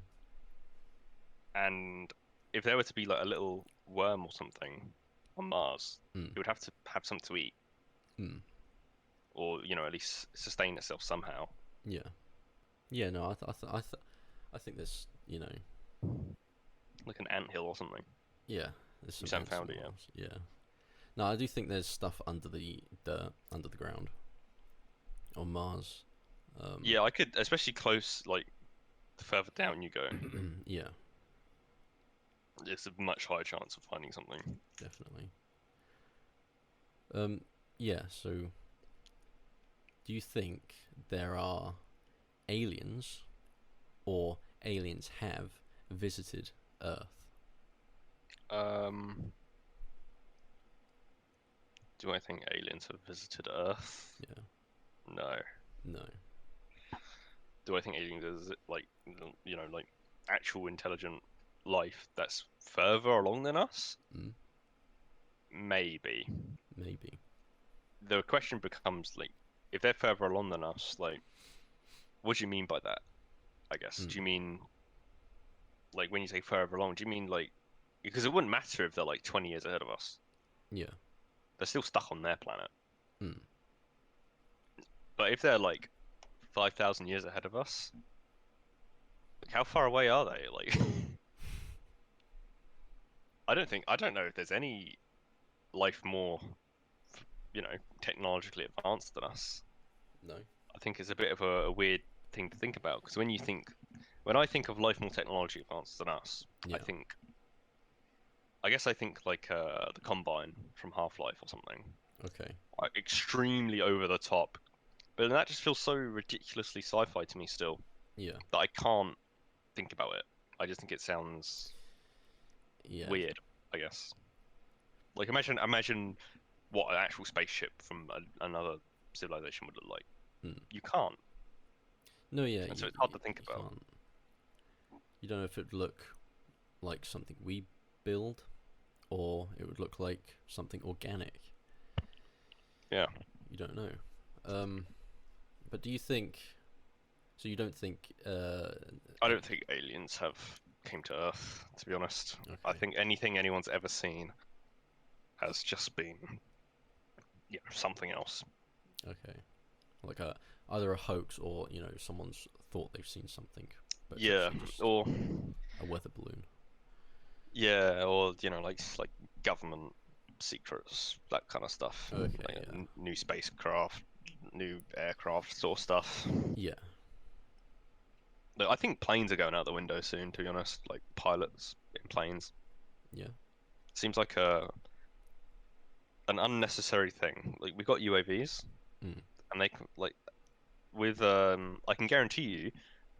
And if there were to be like a little worm or something on Mars, it would have to have something to eat. Mm. Or at least sustain itself somehow. Yeah. Yeah. No, I think there's like an anthill or something. Yeah. There's some We haven't found it yet. Yeah. No, I do think there's stuff under the dirt, under the ground, on Mars. Yeah, I could, especially close, like the further down you go. Yeah. It's a much higher chance of finding something. Definitely. Yeah. So, do you think there are aliens, or aliens have visited Earth? Do I think aliens have visited Earth? Yeah. No. No. Do I think aliens is like actual intelligent life that's further along than us? Mm. Maybe. Maybe. The question becomes like, if they're further along than us, like, what do you mean by that? I guess. Do you mean like when you say further along? Do you mean like, because it wouldn't matter if they're like 20 years ahead of us. Yeah. They're still stuck on their planet. Mm. But if they're like 5,000 years ahead of us, like, how far away are they? Like, I don't know if there's any life more, technologically advanced than us. No. I think it's a bit of a weird thing to think about, because when I think of life more technologically advanced than us, Yeah. I guess I think like the Combine from Half-Life or something. Okay. Like extremely over the top, but that just feels so ridiculously sci-fi to me still. Yeah. That I can't think about it. I just think it sounds weird, I guess. Like imagine what an actual spaceship from another civilization would look like. You can't. No, yeah. And so it's hard to think about. Can't. You don't know if it would look like something we build, or it would look like something organic. Yeah. You don't know. But do you think? So you don't think? I don't think aliens have came to Earth, to be honest. Okay. I think anything anyone's ever seen has just been, something else. Okay. Like either a hoax, or someone's thought they've seen something. But it's Yeah, actually just or a weather balloon. yeah, or like government secrets, that kind of stuff. Okay. Like, Yeah. New spacecraft, new aircraft sort of stuff. Yeah. Look, I think planes are going out the window soon, to be honest. Like pilots in planes. Yeah. Seems like an unnecessary thing. Like we got UAVs, and they like with I can guarantee you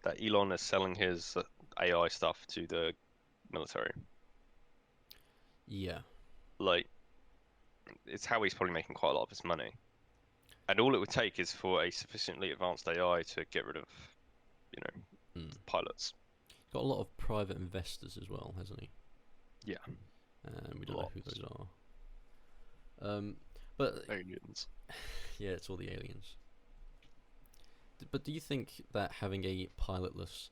that Elon is selling his AI stuff to the military. Yeah. Like it's how he's probably making quite a lot of his money. And all it would take is for a sufficiently advanced AI to get rid of, pilots. He's got a lot of private investors as well, hasn't he? Yeah. And we don't know who those are. But aliens. Yeah, it's all the aliens. But do you think that having a pilotless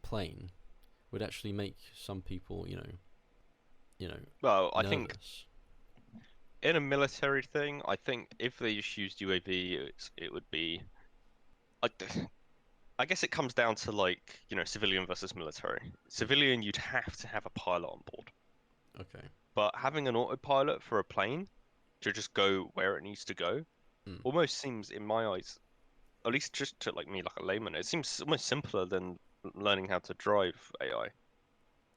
plane would actually make some people, Well, I nervous? think in a military thing, I think if they just used UAV, it would be. I guess it comes down to like civilian versus military. Civilian, you'd have to have a pilot on board. Okay. But having an autopilot for a plane to just go where it needs to go almost seems, in my eyes, at least just to like me, like a layman, it seems almost simpler than learning how to drive AI.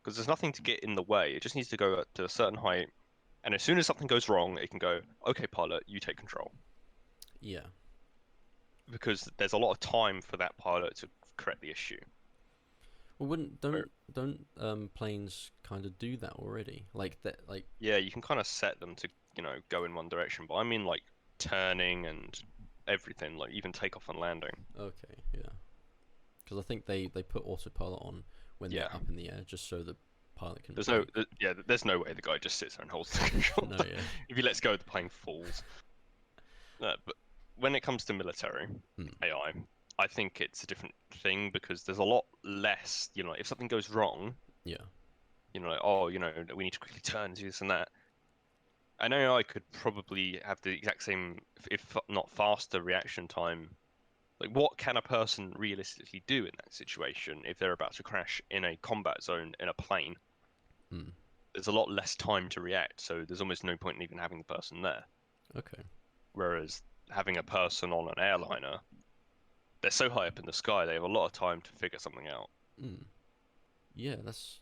Because there's nothing to get in the way. It just needs to go to a certain height, and as soon as something goes wrong, it can go, okay, pilot, you take control. Yeah. because there's a lot of time for that pilot to correct the issue. Well, don't planes kind of do that already? Like that, like Yeah, you can kind of set them to, go in one direction, but I mean like turning and everything, like even takeoff and landing. okay, yeah. Because I think they put autopilot on when Yeah. they're up in the air, just so the pilot can. There's no way the guy just sits there and holds the control. No, yeah. If he lets go, the plane falls. But when it comes to military AI, I think it's a different thing because there's a lot less, if something goes wrong, Yeah. like, oh, we need to quickly turn and do this and that. I know I could probably have the exact same, if not faster, reaction time. Like, what can a person realistically do in that situation if they're about to crash in a combat zone in a plane? There's a lot less time to react, so there's almost no point in even having the person there. Okay. Whereas having a person on an airliner, they're so high up in the sky, they have a lot of time to figure something out. Yeah, That's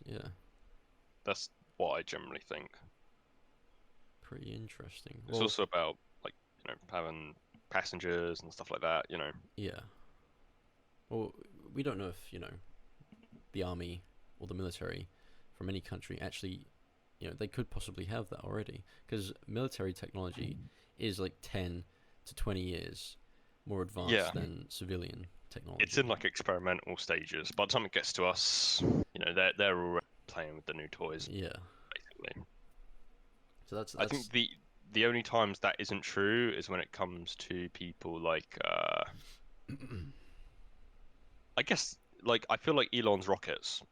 what I generally think. pretty interesting. It's also about, like, having passengers and stuff like that, Yeah. Well, we don't know if, the army or the military from any country actually, they could possibly have that already. Because military technology is like 10 to 20 years more advanced than civilian technology. It's in like experimental stages. By the time it gets to us, they're already playing with the new toys. Yeah. Basically. So that's I think the only times that isn't true is when it comes to people like I guess, like, I feel like Elon's rockets.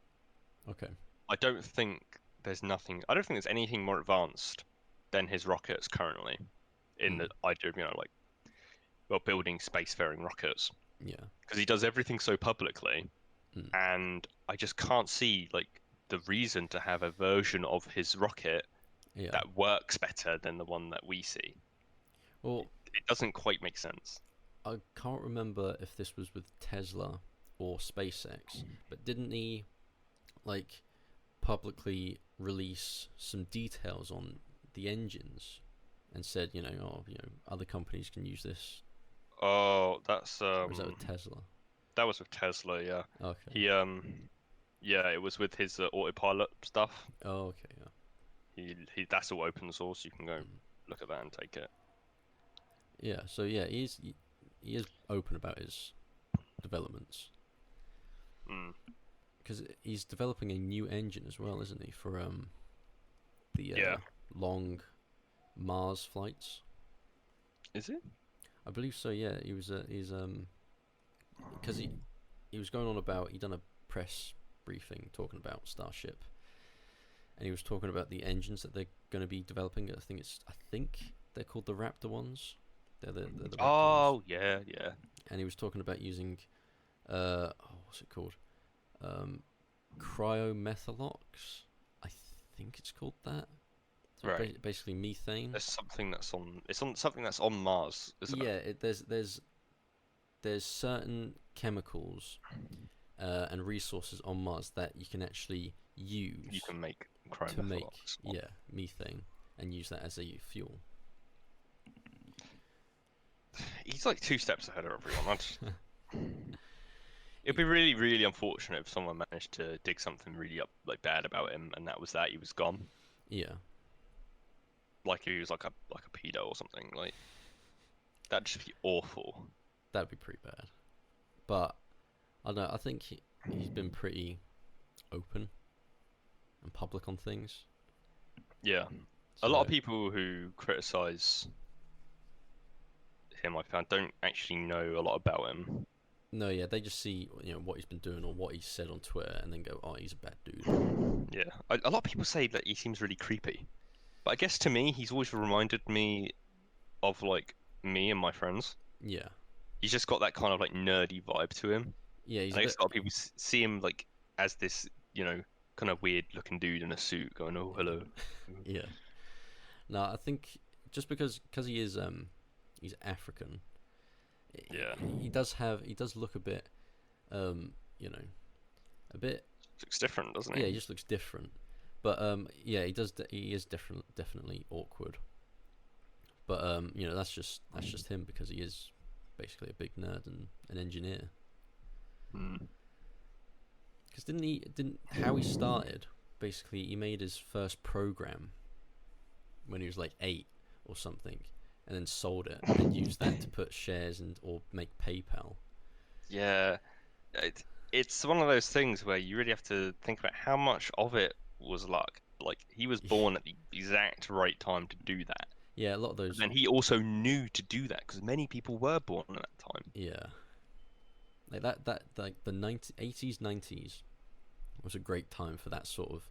Okay. I don't think there's anything more advanced than his rockets currently in the idea of, building spacefaring rockets. Yeah. Because he does everything so publicly, and I just can't see, like, the reason to have a version of his rocket that works better than the one that we see. Well, it doesn't quite make sense. I can't remember if this was with Tesla or SpaceX, but didn't he, like, publicly release some details on the engines and said, other companies can use this? Oh, that's Or was that with Tesla? That was with Tesla, yeah. Okay. He it was with his autopilot stuff. Oh, okay, yeah. He that's all open source. You can go look at that and take it. Yeah. So yeah, he is open about his developments. Because he's developing a new engine as well, isn't he, for the long Mars flights? Is it? I believe so. Yeah, he's because he was going on about, he'd done a press briefing talking about Starship, and he was talking about the engines that they're going to be developing. I think they're called the Raptor ones. They're the Raptor ones. Yeah. And he was talking about using what's it called? Cryomethalox, I think it's called that. So right. Basically methane. There's something that's on. It's on something that's on Mars, isn't it? Yeah. There's certain chemicals and resources on Mars that you can actually use. You can make to make methane and use that as a fuel. He's like 2 steps ahead of everyone. It'd be really, really unfortunate if someone managed to dig something really bad about him, and that was that. He was gone. Yeah. Like he was like a pedo or something. Like, that'd just be awful. That'd be pretty bad. But I don't know. I think he's been pretty open and public on things. Yeah. So, a lot of people who criticize him, I found, don't actually know a lot about him. No, yeah, they just see what he's been doing or what he's said on Twitter, and then go, "Oh, he's a bad dude." Yeah, a lot of people say that he seems really creepy, but I guess to me, he's always reminded me of like me and my friends. Yeah, he's just got that kind of like nerdy vibe to him. Yeah, I guess a lot of people see him like as this, kind of weird-looking dude in a suit going, "Oh, hello." Yeah. No, I think just because he is he's African. Yeah. He does look a bit, a bit. Looks different, doesn't he? Yeah, he just looks different. But yeah, he does. He is definitely awkward. But that's just him because he is basically a big nerd and an engineer. Mm. Because how he started, basically he made his first program when he was like 8 or something, and then sold it and used that to put shares or make PayPal. Yeah, it's one of those things where you really have to think about how much of it was luck. Like, he was born at the exact right time to do that. Yeah, a lot of those. And he also knew to do that because many people were born at that time. Yeah, like like the 80s, 90s was a great time for that sort of,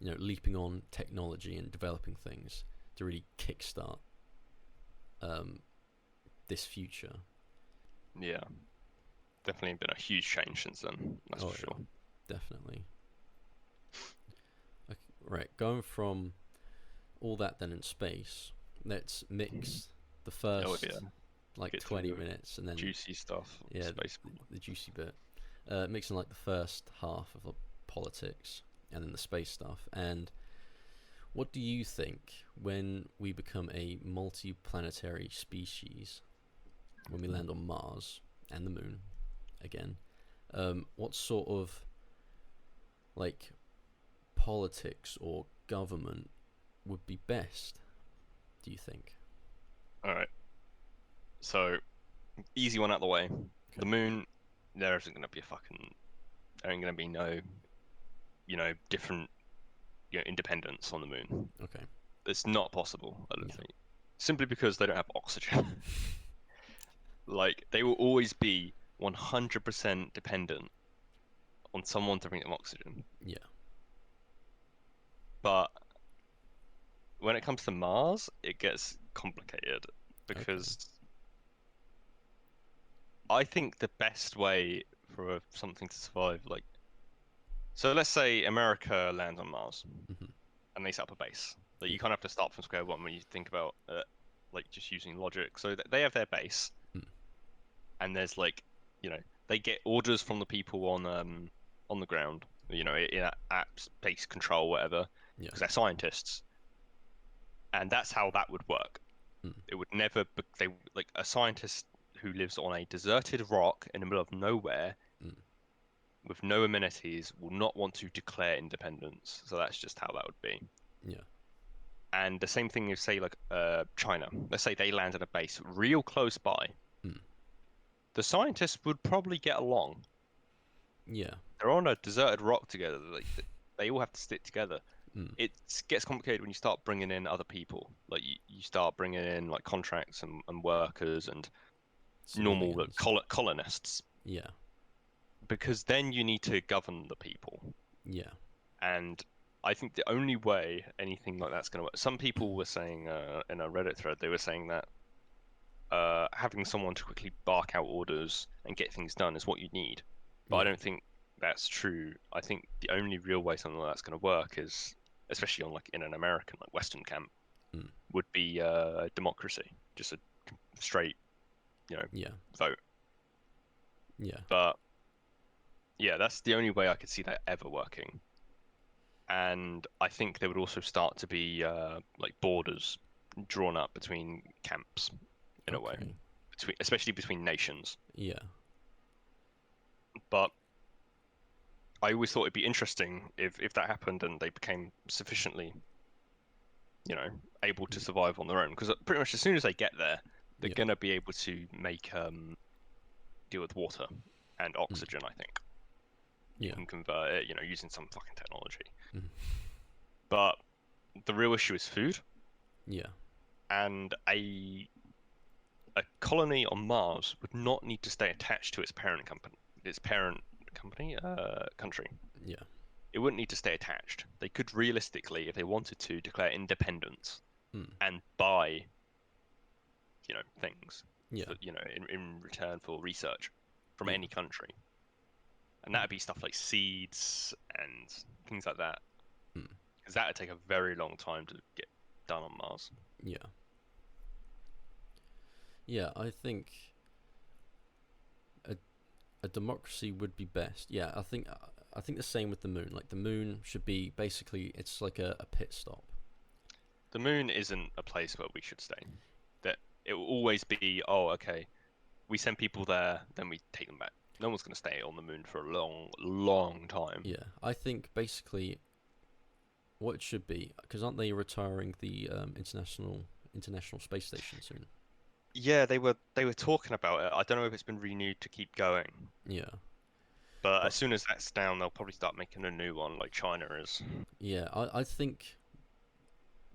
leaping on technology and developing things to really kickstart this future. Yeah, definitely been a huge change since then. That's for sure. Yeah, definitely. Okay, right, going from all that then in space, let's mix the first like 20 minutes and then juicy stuff. Yeah, the juicy bit. Mixing like the first half of the politics and then the space stuff. And what do you think when we become a multi-planetary species, when we land on Mars and the Moon again? What sort of like politics or government would be best, do you think? All right. So, easy one out the way. Okay. The Moon, there isn't going to be there ain't going to be no, different, independence on the Moon. Okay. It's not possible, I don't think. Simply because they don't have oxygen. Like, they will always be 100% dependent on someone to bring them oxygen. Yeah. But when it comes to Mars, it gets complicated because I think the best way for something to survive, so let's say America lands on Mars and they set up a base. Like, you kind of have to start from square one when you think about just using logic. So they have their base, and there's they get orders from the people on the ground, in at space control, whatever, because they're scientists, and that's how that would work. It would never a scientist who lives on a deserted rock in the middle of nowhere with no amenities will not want to declare independence. So that's just how that would be. Yeah. And the same thing is, say, China. Let's say they land at a base real close by. The scientists would probably get along. Yeah. They're on a deserted rock together. They all have to stick together. It gets complicated when you start bringing in other people. Like, you start bringing in contracts and workers and normal colonists. Yeah. Because then you need to govern the people. Yeah. And I think the only way anything like that's going to work. Some people were saying in a Reddit thread, they were saying that having someone to quickly bark out orders and get things done is what you need. But I don't think that's true. I think the only real way something like that's going to work is, especially on in an American Western camp, would be democracy, just a straight, vote. Yeah. But yeah, that's the only way I could see that ever working. And I think there would also start to be borders drawn up between camps in a way, especially between nations. Yeah. But I always thought it'd be interesting if that happened and they became sufficiently, able to survive on their own. Because pretty much as soon as they get there, they're gonna be able to make deal with water and oxygen. I think you can convert it, using some fucking technology. But the real issue is food. Yeah. And a colony on Mars would not need to stay attached to its parent country. Yeah. It wouldn't need to stay attached. They could realistically, if they wanted to, declare independence and buy, things. Yeah. That, in return for research from any country. And that'd be stuff like seeds and things like that. Because that would take a very long time to get done on Mars. Yeah. Yeah, I think a democracy would be best. Yeah, I think the same with the Moon. Like, the Moon should be basically, it's like a pit stop. The Moon isn't a place where we should stay. That it will always be, oh, okay, we send people there, then we take them back. No one's going to stay on the moon for a long, long time. Yeah, I think basically what it should be, because aren't they retiring the international space station soon? Yeah, they were talking about it. I don't know if it's been renewed to keep going, Yeah, but as but soon as that's down, they'll probably start making a new one, like China is. yeah, I think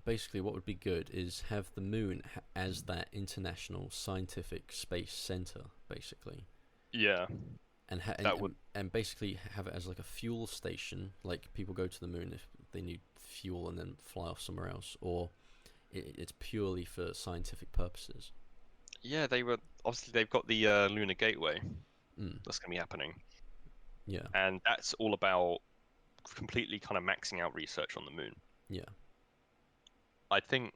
basically what would be good is have the moon as that international scientific space center, basically. Yeah, And, that would. and basically have it as like a fuel station, like people go to the moon if they need fuel and then fly off somewhere else, or it's purely for scientific purposes. Yeah, they were obviously they've got the Lunar Gateway Mm. that's going to be happening, Yeah, and that's all about completely kind of maxing out research on the moon. yeah, I think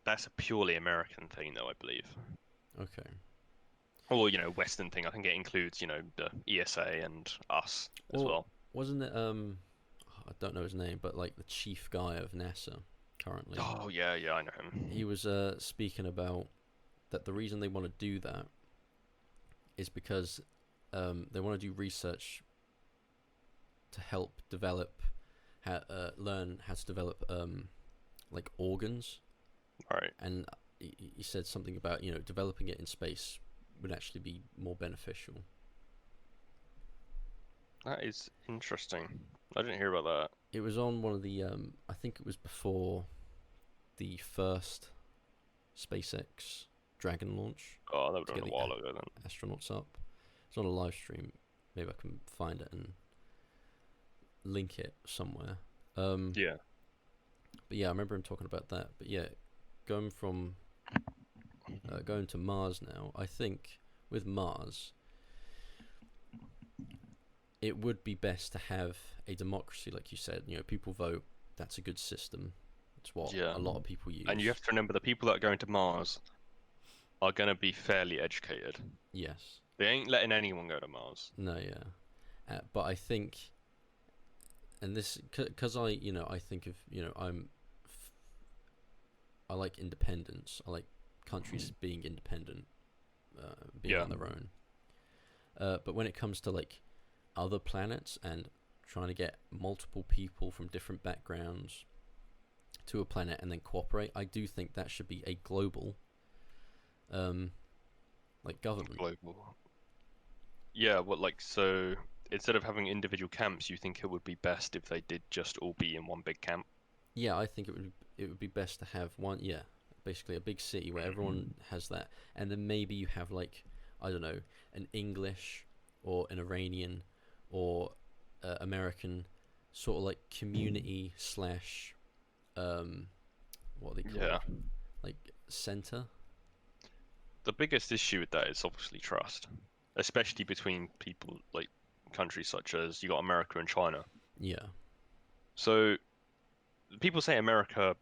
that's a purely American thing, though, I believe. okay. Or, Western thing. I think it includes, the ESA and us as well. Wasn't it I don't know his name, but like the chief guy of NASA currently. Oh, yeah, I know him. He was speaking about that the reason they want to do that is because they want to do research to help develop learn how to develop like organs. Right. And he said something about developing it in space would actually be more beneficial. That is interesting. I didn't hear about that. It was on one of the I think it was before the first SpaceX Dragon launch Oh, that would to have get been a the while ago then. astronauts up. It's on a live stream. Maybe I can find it and link it somewhere. Yeah. But yeah, I remember him talking about that. But yeah, going from going to Mars now, I think with Mars, it would be best to have a democracy, like you said. People vote. That's a good system. It's what Yeah. a lot of people use. And you have to remember the people that are going to Mars are going to be fairly educated. Yes. They ain't letting anyone go to Mars. No, yeah. But I think, and this, because I think of, I like independence. I like countries being independent, being Yeah. on their own. But when it comes to like other planets and trying to get multiple people from different backgrounds to a planet and then cooperate, I do think that should be a global, like government. Global. Yeah, so instead of having individual camps, you think it would be best if they did just all be in one big camp? Yeah, I think it would be best to have one. Yeah, basically a big city where everyone has that, and then maybe you have like, I don't know, an English or an Iranian or American sort of like community slash what are they called? Yeah. Like center. The biggest issue with that is obviously trust, especially between people like countries such as you got America and China. Yeah. So people say America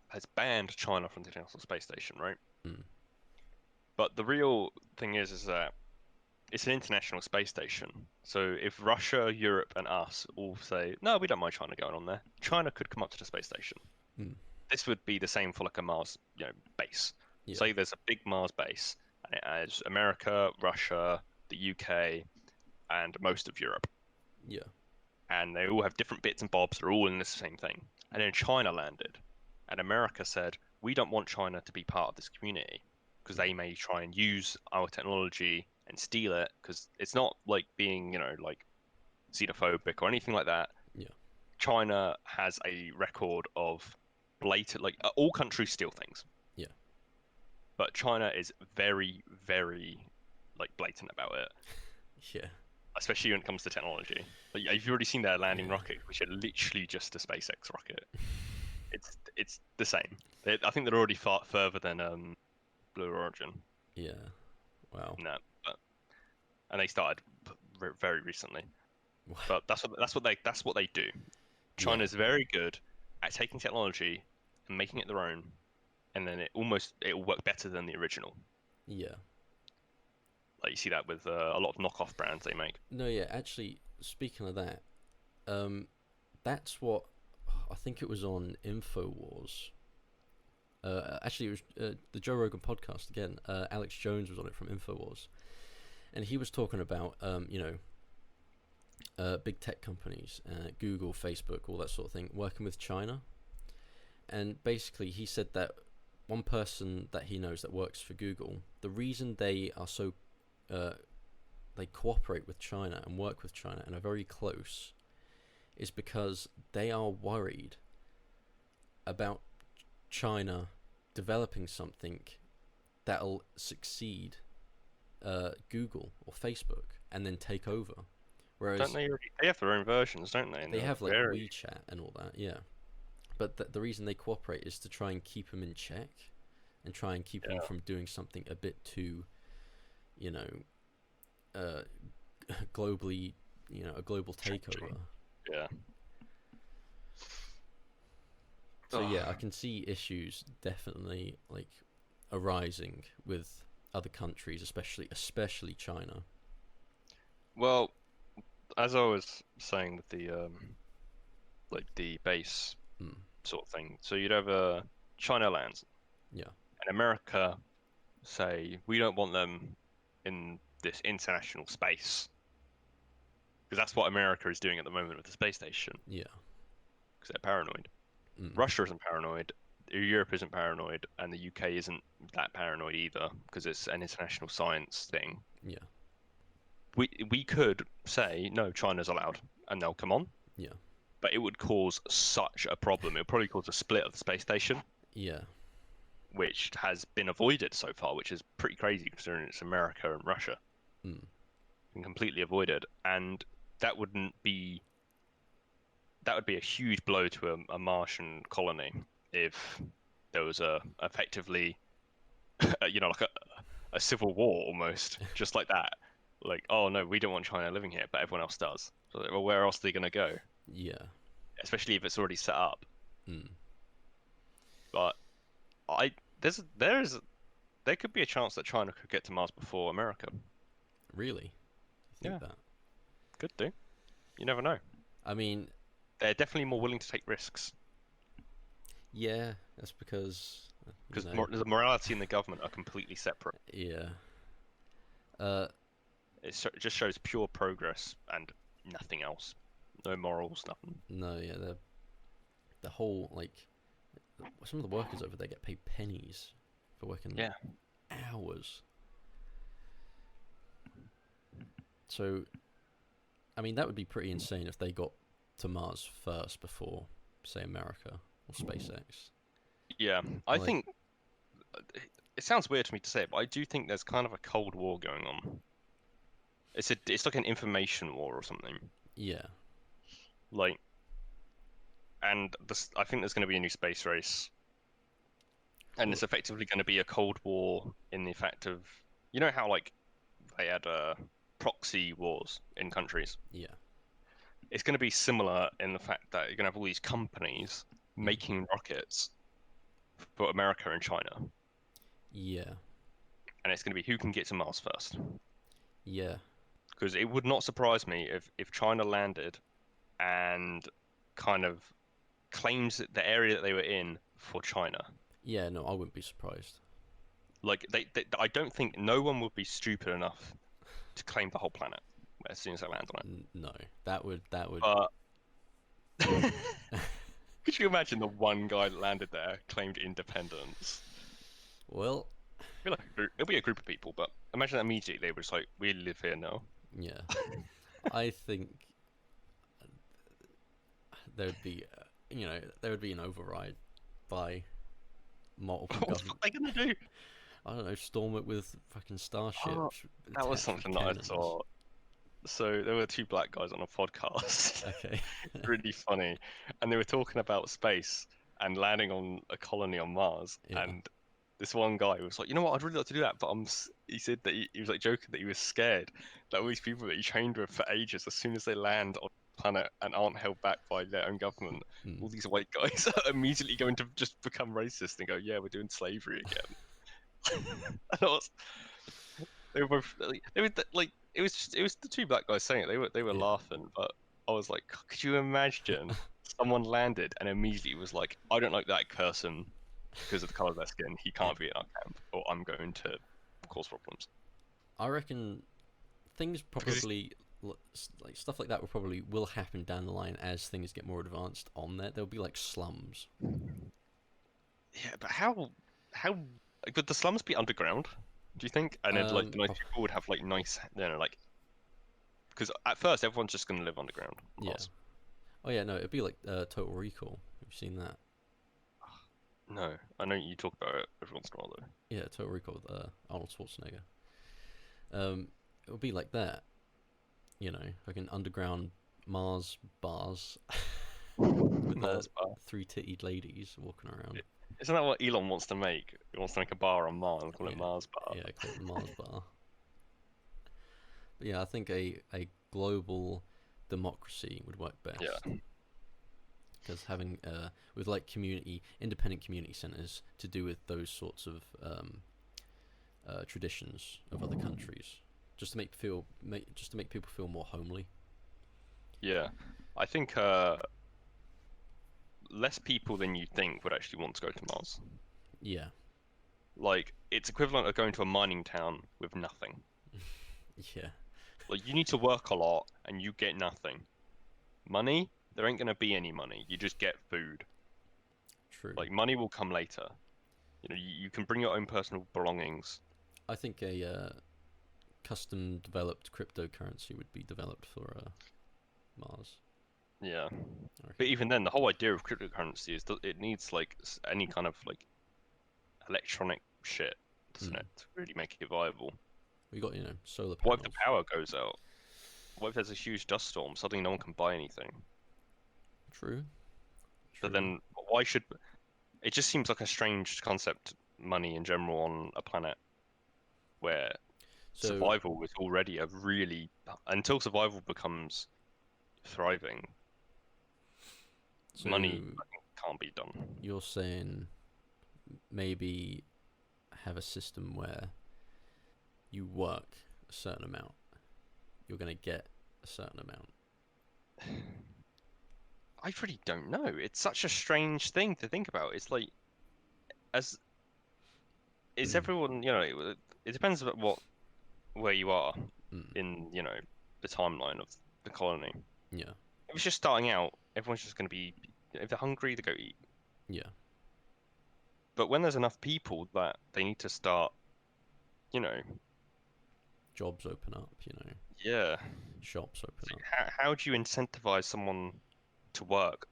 has banned China from the International Space Station, right? Mm. But the real thing is that it's an international space station. So if Russia, Europe, and us all say, no, we don't mind China going on there, China could come up to the space station. Mm. This would be the same for like a Mars, base. Yeah. Say there's a big Mars base, and it has America, Russia, the UK, and most of Europe. Yeah. And they all have different bits and bobs. They're all in the same thing. And then China landed, and America said, we don't want China to be part of this community because they may try and use our technology and steal it, because it's not like being, like xenophobic or anything like that. Yeah. China has a record of blatant, like all countries steal things. Yeah. But China is very, very like blatant about it. Yeah. Especially when it comes to technology. Like, you've already seen their landing rocket, which are literally just a SpaceX rocket. It's the same. I think they're already far further than Blue Origin. Yeah. Wow. No, and they started very recently. Wow. But that's what they do. China's very good at taking technology and making it their own, and then it'll work better than the original. Yeah. Like you see that with a lot of knockoff brands they make. No, yeah. Actually, speaking of that, that's what I think it was on InfoWars. Actually, it was the Joe Rogan podcast again. Alex Jones was on it from Infowars, and he was talking about big tech companies, Google, Facebook, all that sort of thing, working with China. And basically, he said that one person that he knows that works for Google, the reason they are so they cooperate with China and work with China and are very close is because they are worried about China developing something that'll succeed Google or Facebook and then take over. Whereas don't they have their own versions, don't they? They have like WeChat and all that, yeah. But the reason they cooperate is to try and keep them in check and try and keep them from doing something a bit too, globally, a global takeover. Yeah. So yeah, I can see issues definitely like arising with other countries, especially China. Well, as I was saying with the like the base sort of thing, so you'd have China lands, yeah, and America say we don't want them in this international space, because that's what America is doing at the moment with the space station. Yeah, because they're paranoid. Russia isn't paranoid, Europe isn't paranoid, and the UK isn't that paranoid either, because it's an international science thing. Yeah. We could say no, China's allowed, and they'll come on. Yeah. But it would cause such a problem. It would probably cause a split of the space station. Yeah. Which has been avoided so far, which is pretty crazy considering it's America and Russia. Been completely avoided, and that would be a huge blow to a Martian colony if there was effectively, like a civil war almost, just like that. Like, oh no, we don't want China living here, but everyone else does. So, well, where else are they gonna go? Yeah. Especially if it's already set up. But there could be a chance that China could get to Mars before America. Really? You think that? Could do. You never know. I mean, they're definitely more willing to take risks. Yeah, that's because the morality and the government are completely separate. Yeah. It just shows pure progress and nothing else. No morals, nothing. No, yeah, the whole, like, some of the workers over there get paid pennies for working hours. So, I mean, that would be pretty insane if they got to Mars first before, say, America or SpaceX. Yeah, I think it sounds weird to me to say it, but I do think there's kind of a Cold War going on. It's like an information war or something. Yeah. Like, and I think there's going to be a new space race, and it's effectively going to be a Cold War in the fact of, how like they had proxy wars in countries. Yeah. It's going to be similar in the fact that you're going to have all these companies making rockets for America and China. Yeah. And it's going to be who can get to Mars first. Yeah. Because it would not surprise me if China landed and kind of claims the area that they were in for China. Yeah, no, I wouldn't be surprised. Like, I don't think no one would be stupid enough to claim the whole planet as soon as they land on it. No, that would. But could you imagine the one guy that landed there claimed independence? Well, it'll be a group of people, but imagine that immediately they were just like, we live here now. Yeah. I think there would be, there would be an override by multiple governments. What are they gonna do? I don't know, storm it with fucking starships. That was something that I saw. So there were two black guys on a podcast. Okay. Really funny. And they were talking about space and landing on a colony on Mars. Yeah. And this one guy was like, you know what, I'd really like to do that, but he said that he was like joking that he was scared that all these people that he trained with for ages, as soon as they land on the planet and aren't held back by their own government, all these white guys are immediately going to just become racist and go, yeah, we're doing slavery again. And they were both like, it was the two black guys saying it. They were laughing, but I was like, could you imagine someone landed and immediately was like, I don't like that person, because of the colour of their skin, he can't be in our camp, or I'm going to cause problems. I reckon things probably like stuff like that will happen down the line as things get more advanced on there. There'll be like slums. Yeah, but how could the slums be underground? Do you think? And then like nice people would have like nice, like because at first everyone's just gonna live underground. Yeah. Oh yeah, no, it'd be like Total Recall. Have you seen that? No, I know you talk about it every once in a while though. Yeah, Total Recall with Arnold Schwarzenegger. It would be like that, like an underground Mars bars with Mars bar. 3-titted ladies walking around. Isn't that what Elon wants to make? He wants to make a bar on Mars and call it Mars bar. Yeah, call it the Mars bar. But yeah, I think a global democracy would work best. Yeah. Because having with like independent community centers to do with those sorts of traditions of other countries, just to make people feel more homely. Yeah, I think less people than you think would actually want to go to Mars. Yeah. Like, it's equivalent of going to a mining town with nothing. Yeah. Like, you need to work a lot and you get nothing. Money, there ain't gonna be any money. You just get food. True. Like, money will come later. You can bring your own personal belongings. I think a custom developed cryptocurrency would be developed for Mars. Yeah. But even then, the whole idea of cryptocurrency is that it needs like any kind of like electronic shit, doesn't it, to really make it viable. We got solar panels. What if the power goes out? What if there's a huge dust storm? Suddenly, no one can buy anything. True. But then, why should? It just seems like a strange concept. Money in general on a planet where survival is already until survival becomes thriving. So money can't be done. You're saying maybe have a system where you work a certain amount, you're going to get a certain amount. I really don't know. It's such a strange thing to think about. It's like, everyone, it depends on where you are in, the timeline of the colony. Yeah. If it's just starting out, everyone's just going to be, if they're hungry, they go eat. Yeah. But when there's enough people that they need to start, jobs open up, Yeah. Shops open up. How do you incentivize someone to work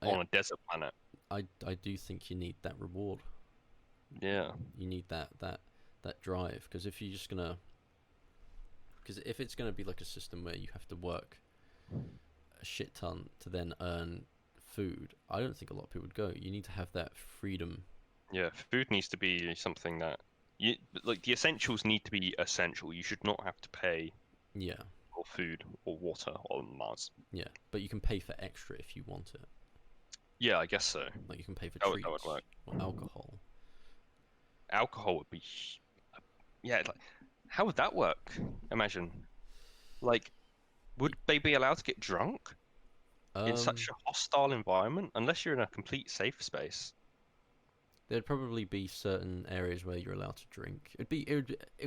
on a desert planet? I do think you need that reward. Yeah. You need that drive, because if it's gonna be like a system where you have to work a shit ton to then earn food, I don't think a lot of people would go. You need to have that freedom. Yeah, food needs to be something that the essentials need to be essential. You should not have to pay. Yeah. For food or water on Mars. Yeah, but you can pay for extra if you want it. Yeah, I guess so. Like you can pay for treats that would work. Or alcohol. Alcohol would be. Yeah, like, how would that work? Imagine, like, would they be allowed to get drunk in such a hostile environment? Unless you're in a complete safe space. There'd probably be certain areas where you're allowed to drink. It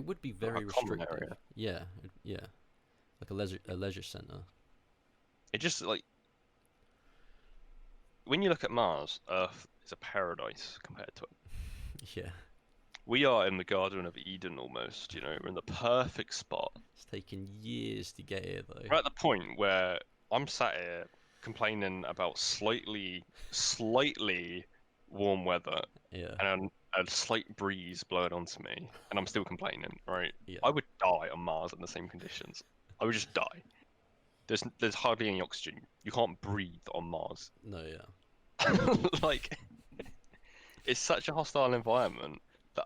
would be very restrictive. Area. Yeah, yeah, like a leisure center. It just like when you look at Mars, Earth is a paradise compared to it. Yeah. We are in the Garden of Eden almost. We're in the perfect spot. It's taken years to get here though. We're at the point where I'm sat here complaining about slightly warm weather. Yeah. And a slight breeze blowing onto me, and I'm still complaining, right? Yeah. I would die on Mars in the same conditions. I would just die. There's hardly any oxygen. You can't breathe on Mars. No, yeah. Like, it's such a hostile environment that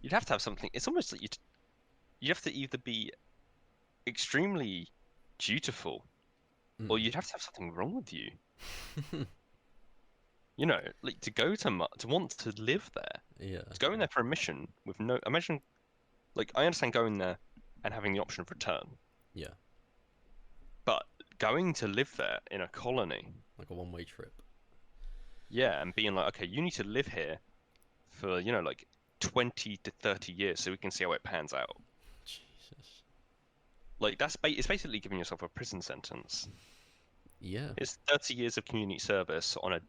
you'd have to have something. It's almost like you'd have to either be extremely dutiful, or you'd have to have something wrong with you. Like to go to want to live there. Yeah. To go in there for a mission with no. Imagine, like, I understand going there and having the option of return. Yeah. But going to live there in a colony. Like a one-way trip. Yeah, and being like, okay, you need to live here for, like 20 to 30 years so we can see how it pans out. Jesus. Like it's basically giving yourself a prison sentence. Yeah. It's 30 years of community service on a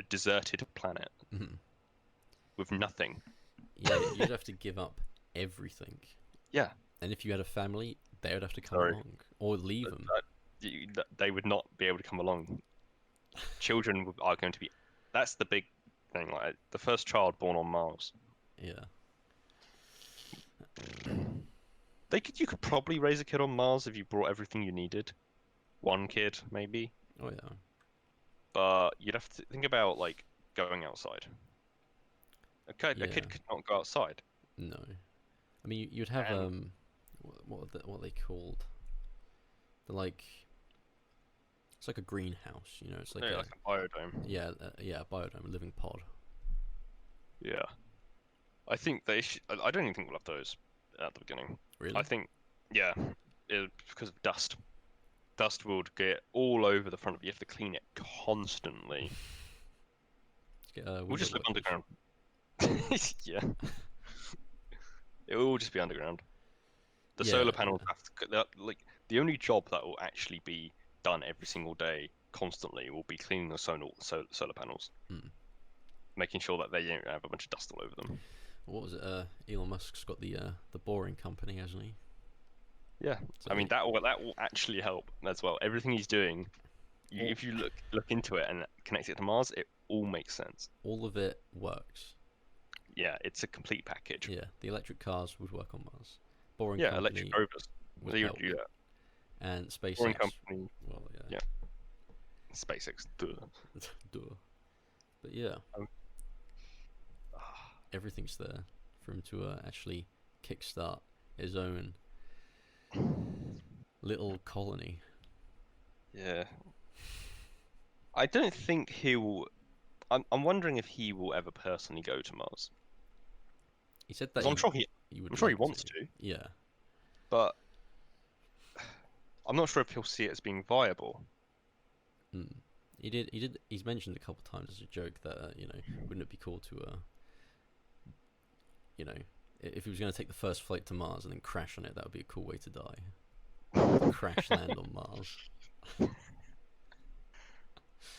deserted planet Mhm. with nothing. Yeah, you'd have to give up everything. Yeah. And if you had a family, they would have to come Sorry. along or leave them. They would not be able to come along. Children are going to be. That's the big thing. Like the first child born on Mars. Yeah. You could probably raise a kid on Mars if you brought everything you needed. One kid, maybe. Oh yeah. But you'd have to think about like going outside. A Yeah. kid could not go outside. No. I mean, you'd have And- what are they called? They're like, it's like a greenhouse, you know. It's like Yeah, a, like a biodome. yeah, a biodome, a living pod. Yeah. I think I don't even think we'll have those at the beginning. Really? I think, yeah, because of dust. Dust will get all over the front of you. You have to clean it constantly. Let's get, We'll just live window underground. Yeah. It will all just be underground. The Yeah, solar panels yeah. like the only job that will actually be done every single day constantly will be cleaning the solar panels, making sure that they don't have a bunch of dust all over them. What was it? Elon Musk's got the Boring Company, hasn't he? Yeah, So I mean that will actually help as well. Everything he's doing, if you look into it and connect it to Mars, it all makes sense. all of it works. Yeah, it's a complete package. Yeah, the electric cars would work on Mars. Boring Yeah, Company electric rovers. would They would help. do that. And SpaceX. Boring Company. Well, yeah. Yeah. SpaceX. Duh. Duh. But yeah, Ah, everything's there for him to actually kickstart his own little colony. yeah. I don't think he'll. I'm wondering if he will ever personally go to Mars. He said that I'm sure he would I'm sure he like wants to, Yeah. but I'm not sure if he'll see it as being viable. Mm. He's mentioned a couple times as a joke that you know, wouldn't it be cool to you know, if he was going to take the first flight to Mars and then crash on it, that would be a cool way to die. Crash land on Mars.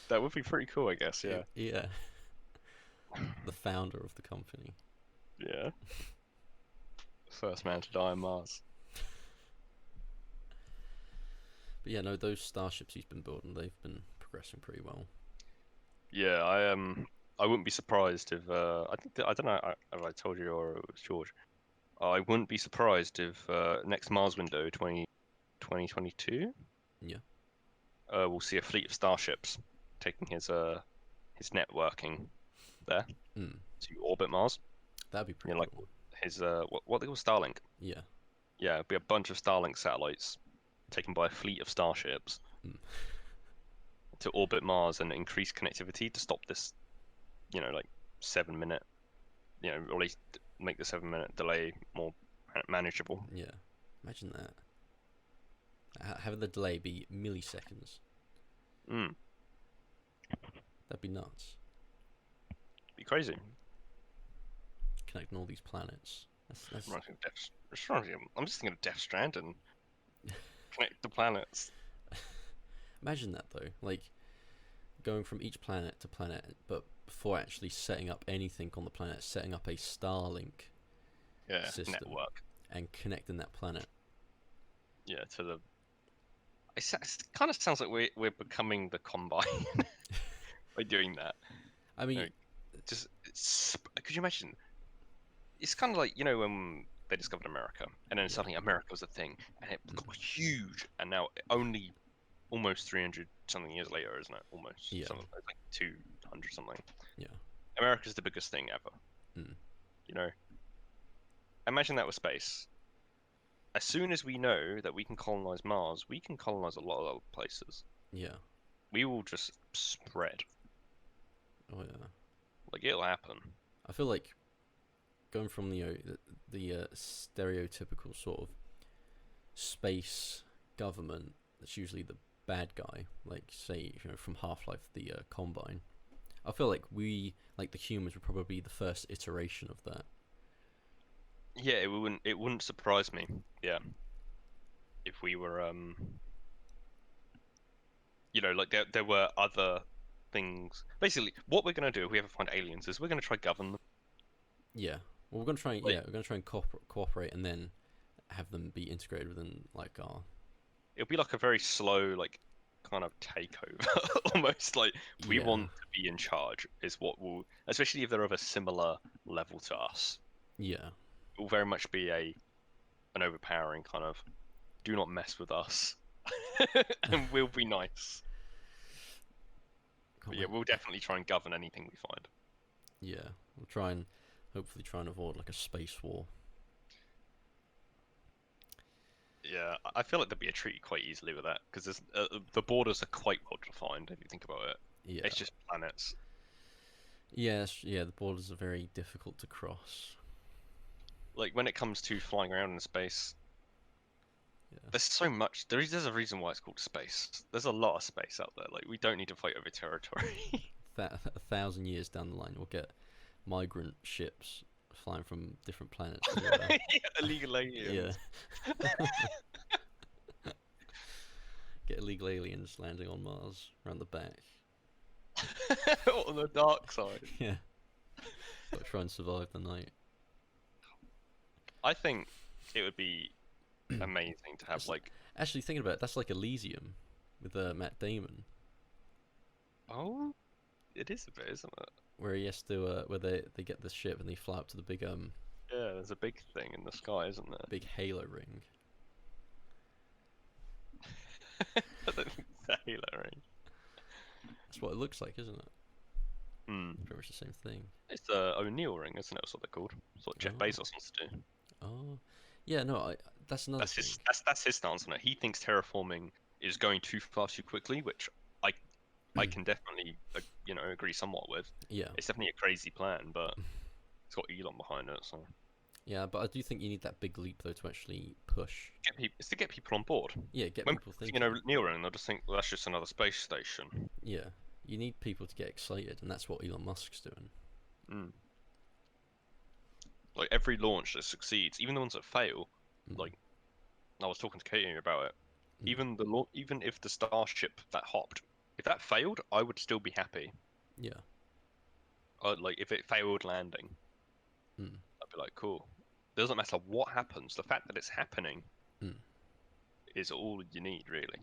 That would be pretty cool, I guess. Yeah. Yeah. The founder of the company. Yeah. First man to die on Mars. But yeah, no, those starships he's been building, they've been progressing pretty well. Yeah, I wouldn't be surprised if I don't know if I told you or it was George. I wouldn't be surprised if next Mars window 2022. Yeah. We'll see a fleet of starships taking his networking there to orbit Mars. That'd be pretty Like cool. his what they call Starlink. Yeah. Yeah, it'd be a bunch of Starlink satellites taken by a fleet of starships to orbit Mars and increase connectivity to stop this, like 7 minute, or at least make the 7 minute delay more manageable. Yeah. Imagine that. Having the delay be milliseconds. That'd be nuts. Be crazy. Connecting all these planets. That's... I'm just thinking of Death Stranding. Connect the planets. Imagine that though, like going from each planet to planet, but before actually setting up anything on the planet, setting up a Starlink system network and connecting that planet. Yeah, to the. It kind of sounds like we're becoming the Combine by doing that. I mean, could you imagine? It's kind of like when they discovered America, and then suddenly America was a thing, and it got huge, and now only almost 300 something years later, isn't it? Almost. Yeah. Something like 200 something. Yeah. America's the biggest thing ever. Imagine that with space. As soon as we know that we can colonize Mars, we can colonize a lot of other places. Yeah. We will just spread. Oh yeah. Like it'll happen. I feel like going from the stereotypical sort of space government that's usually the bad guy, like say from Half-Life, the Combine. I feel like the humans, would probably be the first iteration of that. Yeah, it wouldn't surprise me. Yeah, if we were like there were other things. Basically, what we're gonna do if we ever find aliens is we're gonna try govern them. Yeah. Well, we're gonna try. Like, Yeah, we're gonna try and cooperate, and then have them be integrated within like our. it'll be like a very slow, like kind of takeover, almost like we Yeah. want to be in charge is what will, especially if they're of a similar level to us. Yeah. It will very much be an overpowering kind of, do not mess with us, and we'll be nice. But yeah, we'll definitely try and govern anything we find. Yeah, we'll try and hopefully try and avoid like a space war. Yeah, I feel like there'd be a treaty quite easily with that because the borders are quite well defined if you think about it. Yeah. It's just planets. Yes, yeah, the borders are very difficult to cross. Like when it comes to flying around in space, Yeah. there's so much. There's a reason why it's called space. There's a lot of space out there. Like we don't need to fight over territory. 1,000 years down the line, we'll get migrant ships flying from different planets. Yeah, illegal aliens. Yeah. Get illegal aliens landing on Mars around the back. On the dark side. Yeah. But try and survive the night. I think it would be amazing to have like. Actually, thinking about it, that's like Elysium with Matt Damon. Oh, it is a bit, isn't it? Where he has to, where they get the ship and they fly up to the big Yeah, there's a big thing in the sky, isn't there? big halo ring. I don't think it's a halo ring. That's what it looks like, isn't it? Hmm. Pretty much the same thing. It's the O'Neill ring, isn't it? That's what they're called. That's what Jeff Oh. Bezos wants to do. Oh, yeah. No, that's another That's thing. that's his stance on it. He thinks terraforming is going too far too quickly, which I can definitely agree somewhat with. Yeah. It's definitely a crazy plan, but it's got Elon behind it, so Yeah, but I do think you need that big leap though to actually push. it's to get people on board. Yeah, get When people you thinking. know Neil ring, they'll just think, well, that's just another space station. Yeah, you need people to get excited, and that's what Elon Musk's doing. Mm. Like every launch that succeeds, even the ones that fail, Mm. like I was talking to Katie about it. Mm. Even if the Starship that hopped, if that failed, I would still be happy. Yeah. Like if it failed landing, Mm. I'd be like, cool. Doesn't matter what happens. The fact that it's happening Mm. is all you need, really.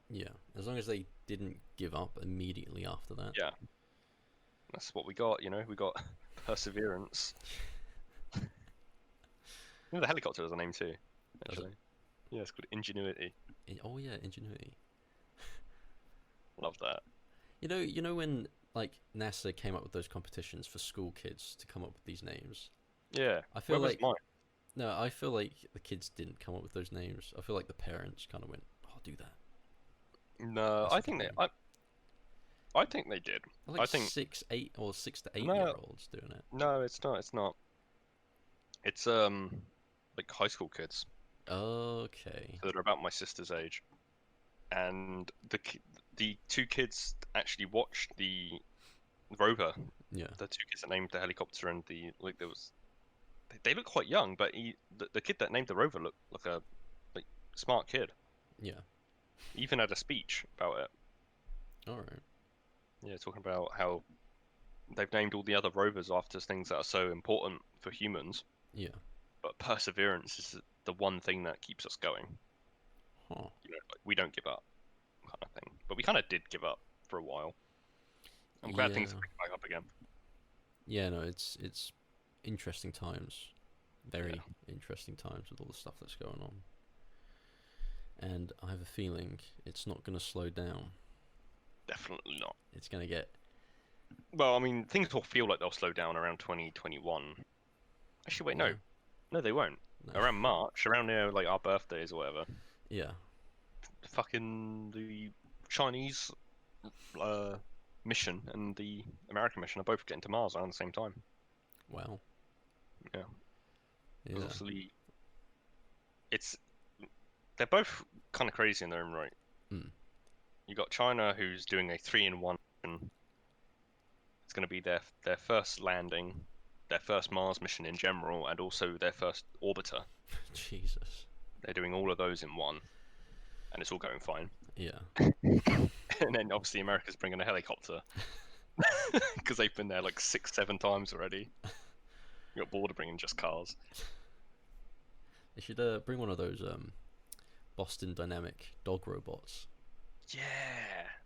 Yeah, as long as they didn't give up immediately after that. Yeah. That's what we got. We got perseverance. The helicopter has a name too, actually. Yeah, it's called Ingenuity. Oh yeah, Ingenuity. Love that. You know when like NASA came up with those competitions for school kids to come up with these names. Yeah. I feel Where was like mine? no, I feel like the kids didn't come up with those names. I feel like the parents kind of went, "Oh, do that." No, That's I a think good they. I think they did. Like I think 6 to 8 No. year olds doing it. no, it's not. It's not. It's like high school kids. Okay. So they're about my sister's age, and the two kids actually watched the rover. Yeah. The two kids that named the helicopter and there was, they look quite young, but the kid that named the rover looked like a smart kid. Yeah. He even had a speech about it. All right. Yeah, talking about how they've named all the other rovers after things that are so important for humans, Yeah. but perseverance is the one thing that keeps us going. Huh. Like, we don't give up, kind of thing. But we kind of did give up for a while. I'm glad things are Yeah. picking back up again. Yeah, no, it's interesting times. Very interesting times with all the stuff that's going on. And I have a feeling it's not going to slow down. Definitely not. It's going to get... Well, I mean, things will feel like they'll slow down around 2021. Actually, wait, no. No, they won't. No. Around March, around like our birthdays or whatever. Yeah. Fucking the Chinese mission and the American mission are both getting to Mars around the same time. Wow. Yeah. Yeah. Obviously, they're both kind of crazy in their own right. Mm. You got China, who's doing a 3-in-1. It's going to be their first landing, their first Mars mission in general, and also their first orbiter. Jesus. They're doing all of those in one, and it's all going fine. Yeah. And then obviously America's bringing a helicopter because they've been there like 6-7 times already. You got bored of bringing just cars. They should bring one of those Boston Dynamic dog robots. Yeah,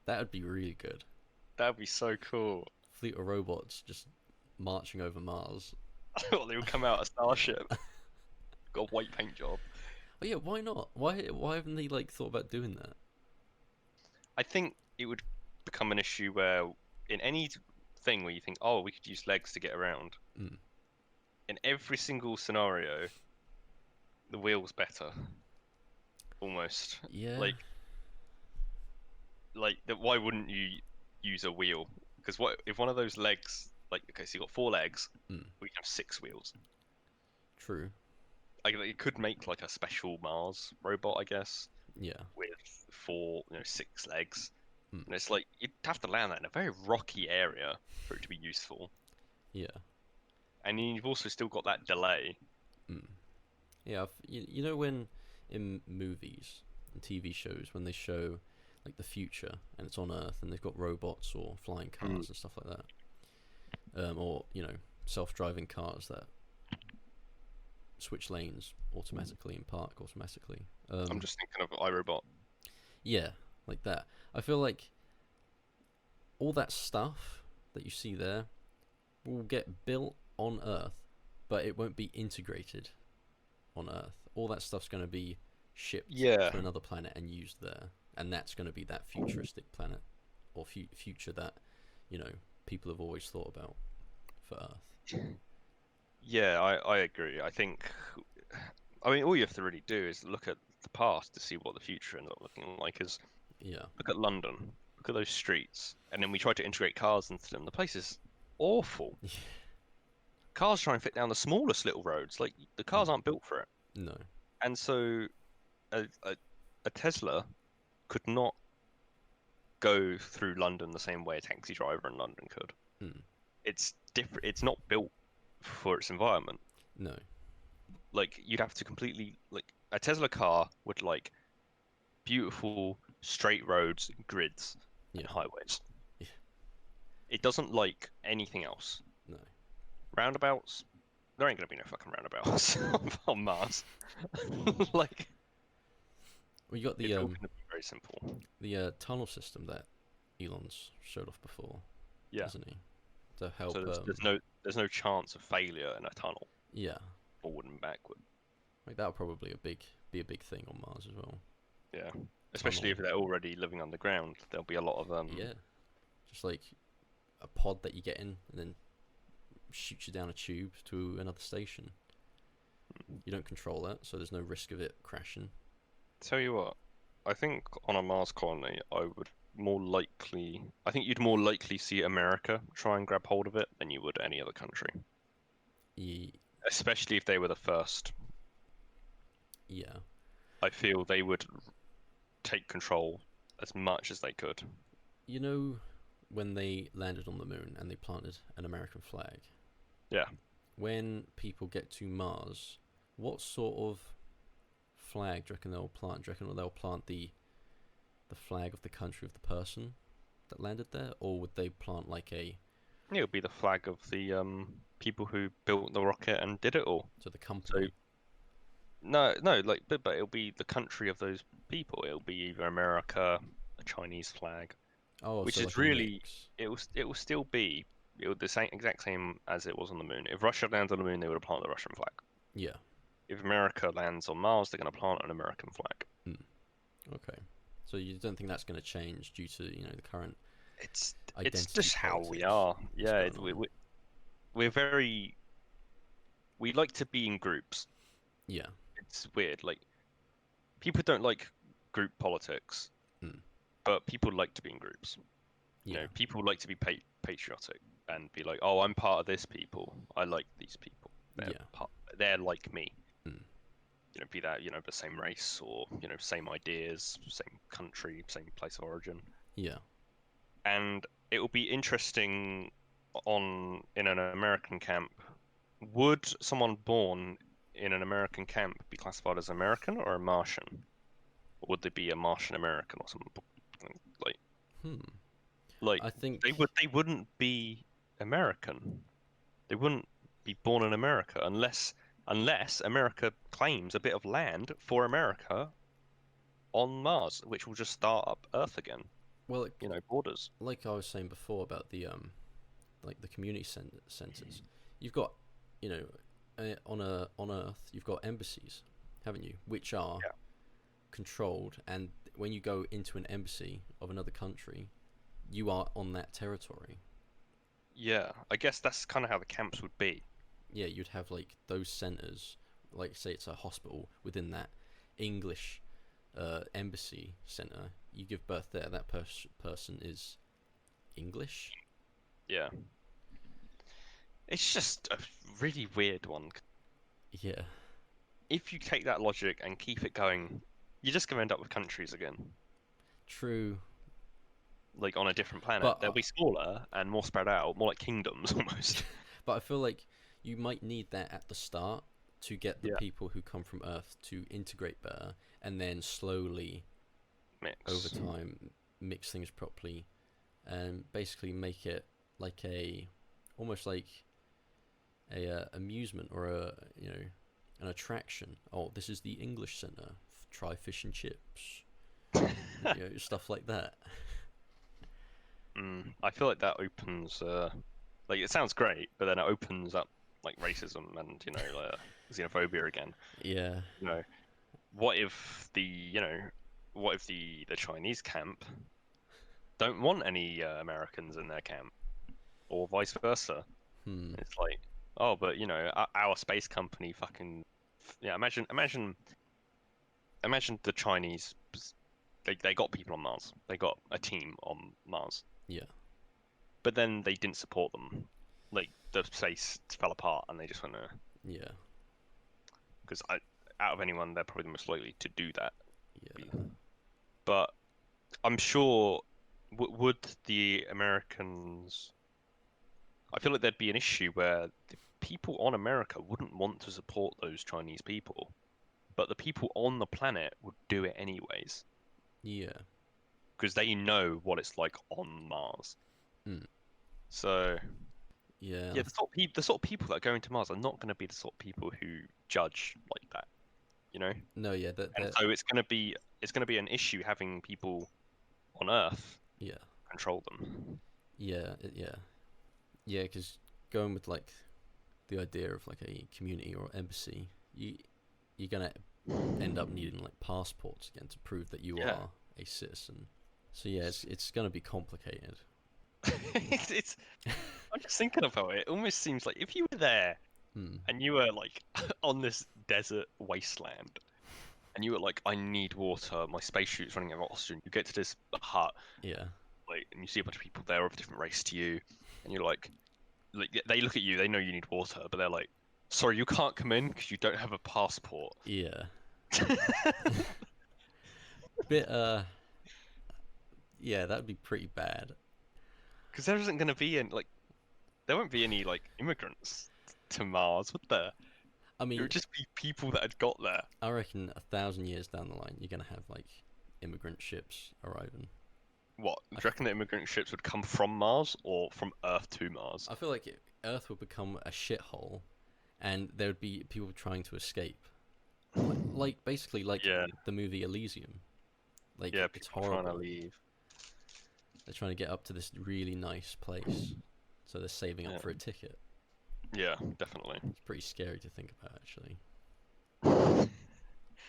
That would be really good. that'd be so cool. Fleet of robots just marching over Mars. They would come out a starship. Got a white paint job. Oh yeah, why not? Why haven't they like thought about doing that? I think it would become an issue where in any thing where you think, oh, we could use legs to get around. Mm. In every single scenario, the wheel's better. Almost. Yeah. Why wouldn't you use a wheel? Because what if one of those legs, like, okay, so you got 4 legs, we can have 6 wheels. True. Like, it could make like a special Mars robot, I guess, Yeah. with 6 legs. Mm. And it's like you'd have to land that in a very rocky area for it to be useful. Yeah. And then you've also still got that delay. Mm. Yeah. You know when in movies and TV shows when they show like the future and it's on Earth and they've got robots or flying cars and stuff like that, or self-driving cars that switch lanes automatically and park automatically. I'm just thinking of iRobot. Yeah, like that. I feel like all that stuff that you see there will get built on Earth, but it won't be integrated on Earth. All that stuff's going to be shipped to another planet and used there, and that's going to be that futuristic planet or future that people have always thought about for Earth. Yeah, I agree. I mean, all you have to really do is look at the past to see what the future ends up looking like. Look at London, look at those streets, and then we try to integrate cars into them. The place is awful. Cars try and fit down the smallest little roads. Like, the cars aren't built for it. No. And so a Tesla could not go through London the same way a taxi driver in London could. It's different. It's not built for its environment. No. Like, you'd have to completely, like, a Tesla car would like beautiful straight roads, grids, and highways. Yeah. It doesn't like anything else. No. Roundabouts, there ain't gonna be no fucking roundabouts on Mars. Like, well, you got the it's all gonna be very simple. The tunnel system that Elon's showed off before. Yeah. Hasn't he? To help. So there's no chance of failure in a tunnel. Yeah. Forward and backward. Like that'll probably be a big thing on Mars as well. Yeah. Especially if they're already living underground, there'll be a lot of Yeah. Just like a pod that you get in and then shoots you down a tube to another station. You don't control that, so there's no risk of it crashing. Tell you what, I think on a Mars colony, I think you'd more likely see America try and grab hold of it than you would any other country. Especially if they were the first. Yeah. I feel they would take control as much as they could. You know, when they landed on the moon and they planted an American flag? Yeah. When people get to Mars, what sort of flag do you reckon they'll plant? Do you reckon they'll plant the flag of the country of the person that landed there? Or would they plant like a... It would be the flag of the people who built the rocket and did it all. So the company? So, but it'll be the country of those people. It'll be either America, a Chinese flag. Oh, which so is like a really... mix. It will still be the exact same as it was on the moon. If Russia lands on the moon, they would have planted the Russian flag. Yeah. If America lands on Mars, they're going to plant an American flag. Okay. So you don't think that's going to change due to the current It's identity just how we politics are. that's Yeah, going on? we're very... We like to be in groups. Yeah. It's weird. Like, people don't like group politics, but people like to be in groups. You know, people like to be patriotic and be like, oh, I'm part of this people. I like these people. They're like me. be that the same race or same ideas, same country, same place of origin. Yeah. And it will be interesting in an American camp. Would someone born in an American camp be classified as American or a Martian? Or would they be a Martian American or something like? Like I think they wouldn't be American. They wouldn't be born in America unless America claims a bit of land for America on Mars, which will just start up Earth again. Well, borders. Like I was saying before about the like the community centers, you've got on Earth you've got embassies, haven't you, which are controlled, and when you go into an embassy of another country, you are on that territory. Yeah, I guess that's kind of how the camps would be. Yeah, you'd have like those centers, like say it's a hospital within that English embassy center. You give birth there, that person is English. Yeah. It's just a really weird one. Yeah. If you take that logic and keep it going, you're just going to end up with countries again. True. Like on a different planet. But, they'll be smaller and more spread out, more like kingdoms almost. But I feel like you might need that at the start to get the people who come from Earth to integrate better, and then slowly, over time, mix things properly, and basically make it like almost like a amusement or an attraction. Oh, this is the English Centre. Try fish and chips. Stuff like that. I feel like that opens, like it sounds great, but then it opens up like racism and like, xenophobia again. Yeah. What if the Chinese camp don't want any Americans in their camp, or vice versa? It's like, oh, but our space company fucking imagine the Chinese. They got people on Mars. They got a team on Mars. Yeah. But then they didn't support them. Like the space fell apart, and they just went. Yeah. Because out of anyone, they're probably the most likely to do that. Yeah. But I'm sure would the Americans. I feel like there'd be an issue where the people on America wouldn't want to support those Chinese people, but the people on the planet would do it anyways. Yeah. Because they know what it's like on Mars. So. Yeah. Yeah, the sort of people that are going to Mars are not going to be the sort of people who judge like that. No, yeah. And so it's going to be an issue having people on Earth. Yeah. Control them. Yeah. Yeah, because going with like the idea of like a community or embassy, you're gonna end up needing like passports again to prove that you are a citizen. So yeah, it's gonna be complicated. it's I'm just thinking about it. It almost seems like if you were there and you were like on this desert wasteland and you were like, I need water, my spacesuit's running out of oxygen. You get to this hut, like, and you see a bunch of people there of a different race to you, and you're like they look at you, they know you need water, but they're like, sorry, you can't come in because you don't have a passport. Yeah. Bit yeah, that'd be pretty bad. Because there isn't going to be there won't be any like immigrants to Mars, would there? I mean, it would just be people that had got there. I reckon 1,000 years down the line, you're gonna have like immigrant ships arriving. What? Do you reckon the immigrant ships would come from Mars or from Earth to Mars? I feel like Earth would become a shithole, and there would be people trying to escape. Like basically like the movie Elysium. Like it's horrible. Trying to leave. They're trying to get up to this really nice place, so they're saving up for a ticket. Yeah, definitely. It's pretty scary to think about, actually.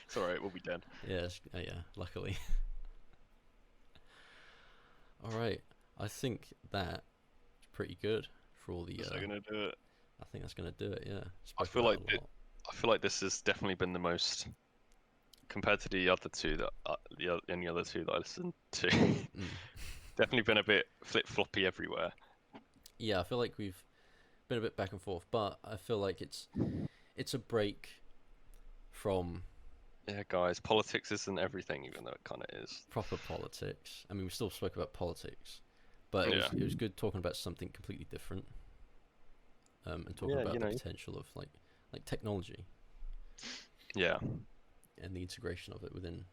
It's alright, we'll be dead. Yeah, luckily. Alright, I think that's pretty good for all the... Is that gonna do it? I think that's gonna do it, yeah. I feel like this has definitely been the most... Compared to the other two any other two that I listened to, definitely been a bit flip-floppy everywhere. Yeah, I feel like we've been a bit back and forth, but I feel like it's a break from Yeah, guys, politics isn't everything, even though it kind of is. Proper politics. I mean, we still spoke about politics, but Yeah. it was good talking about something completely different. And talking Yeah, about you the know. potential of like technology Yeah. and the integration of it within,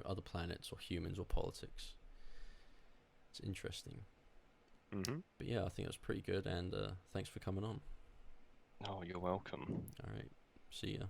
other planets or humans or politics. It's interesting. Mhm. But yeah, I think it was pretty good, and thanks for coming on. Oh, you're welcome. All right, see ya.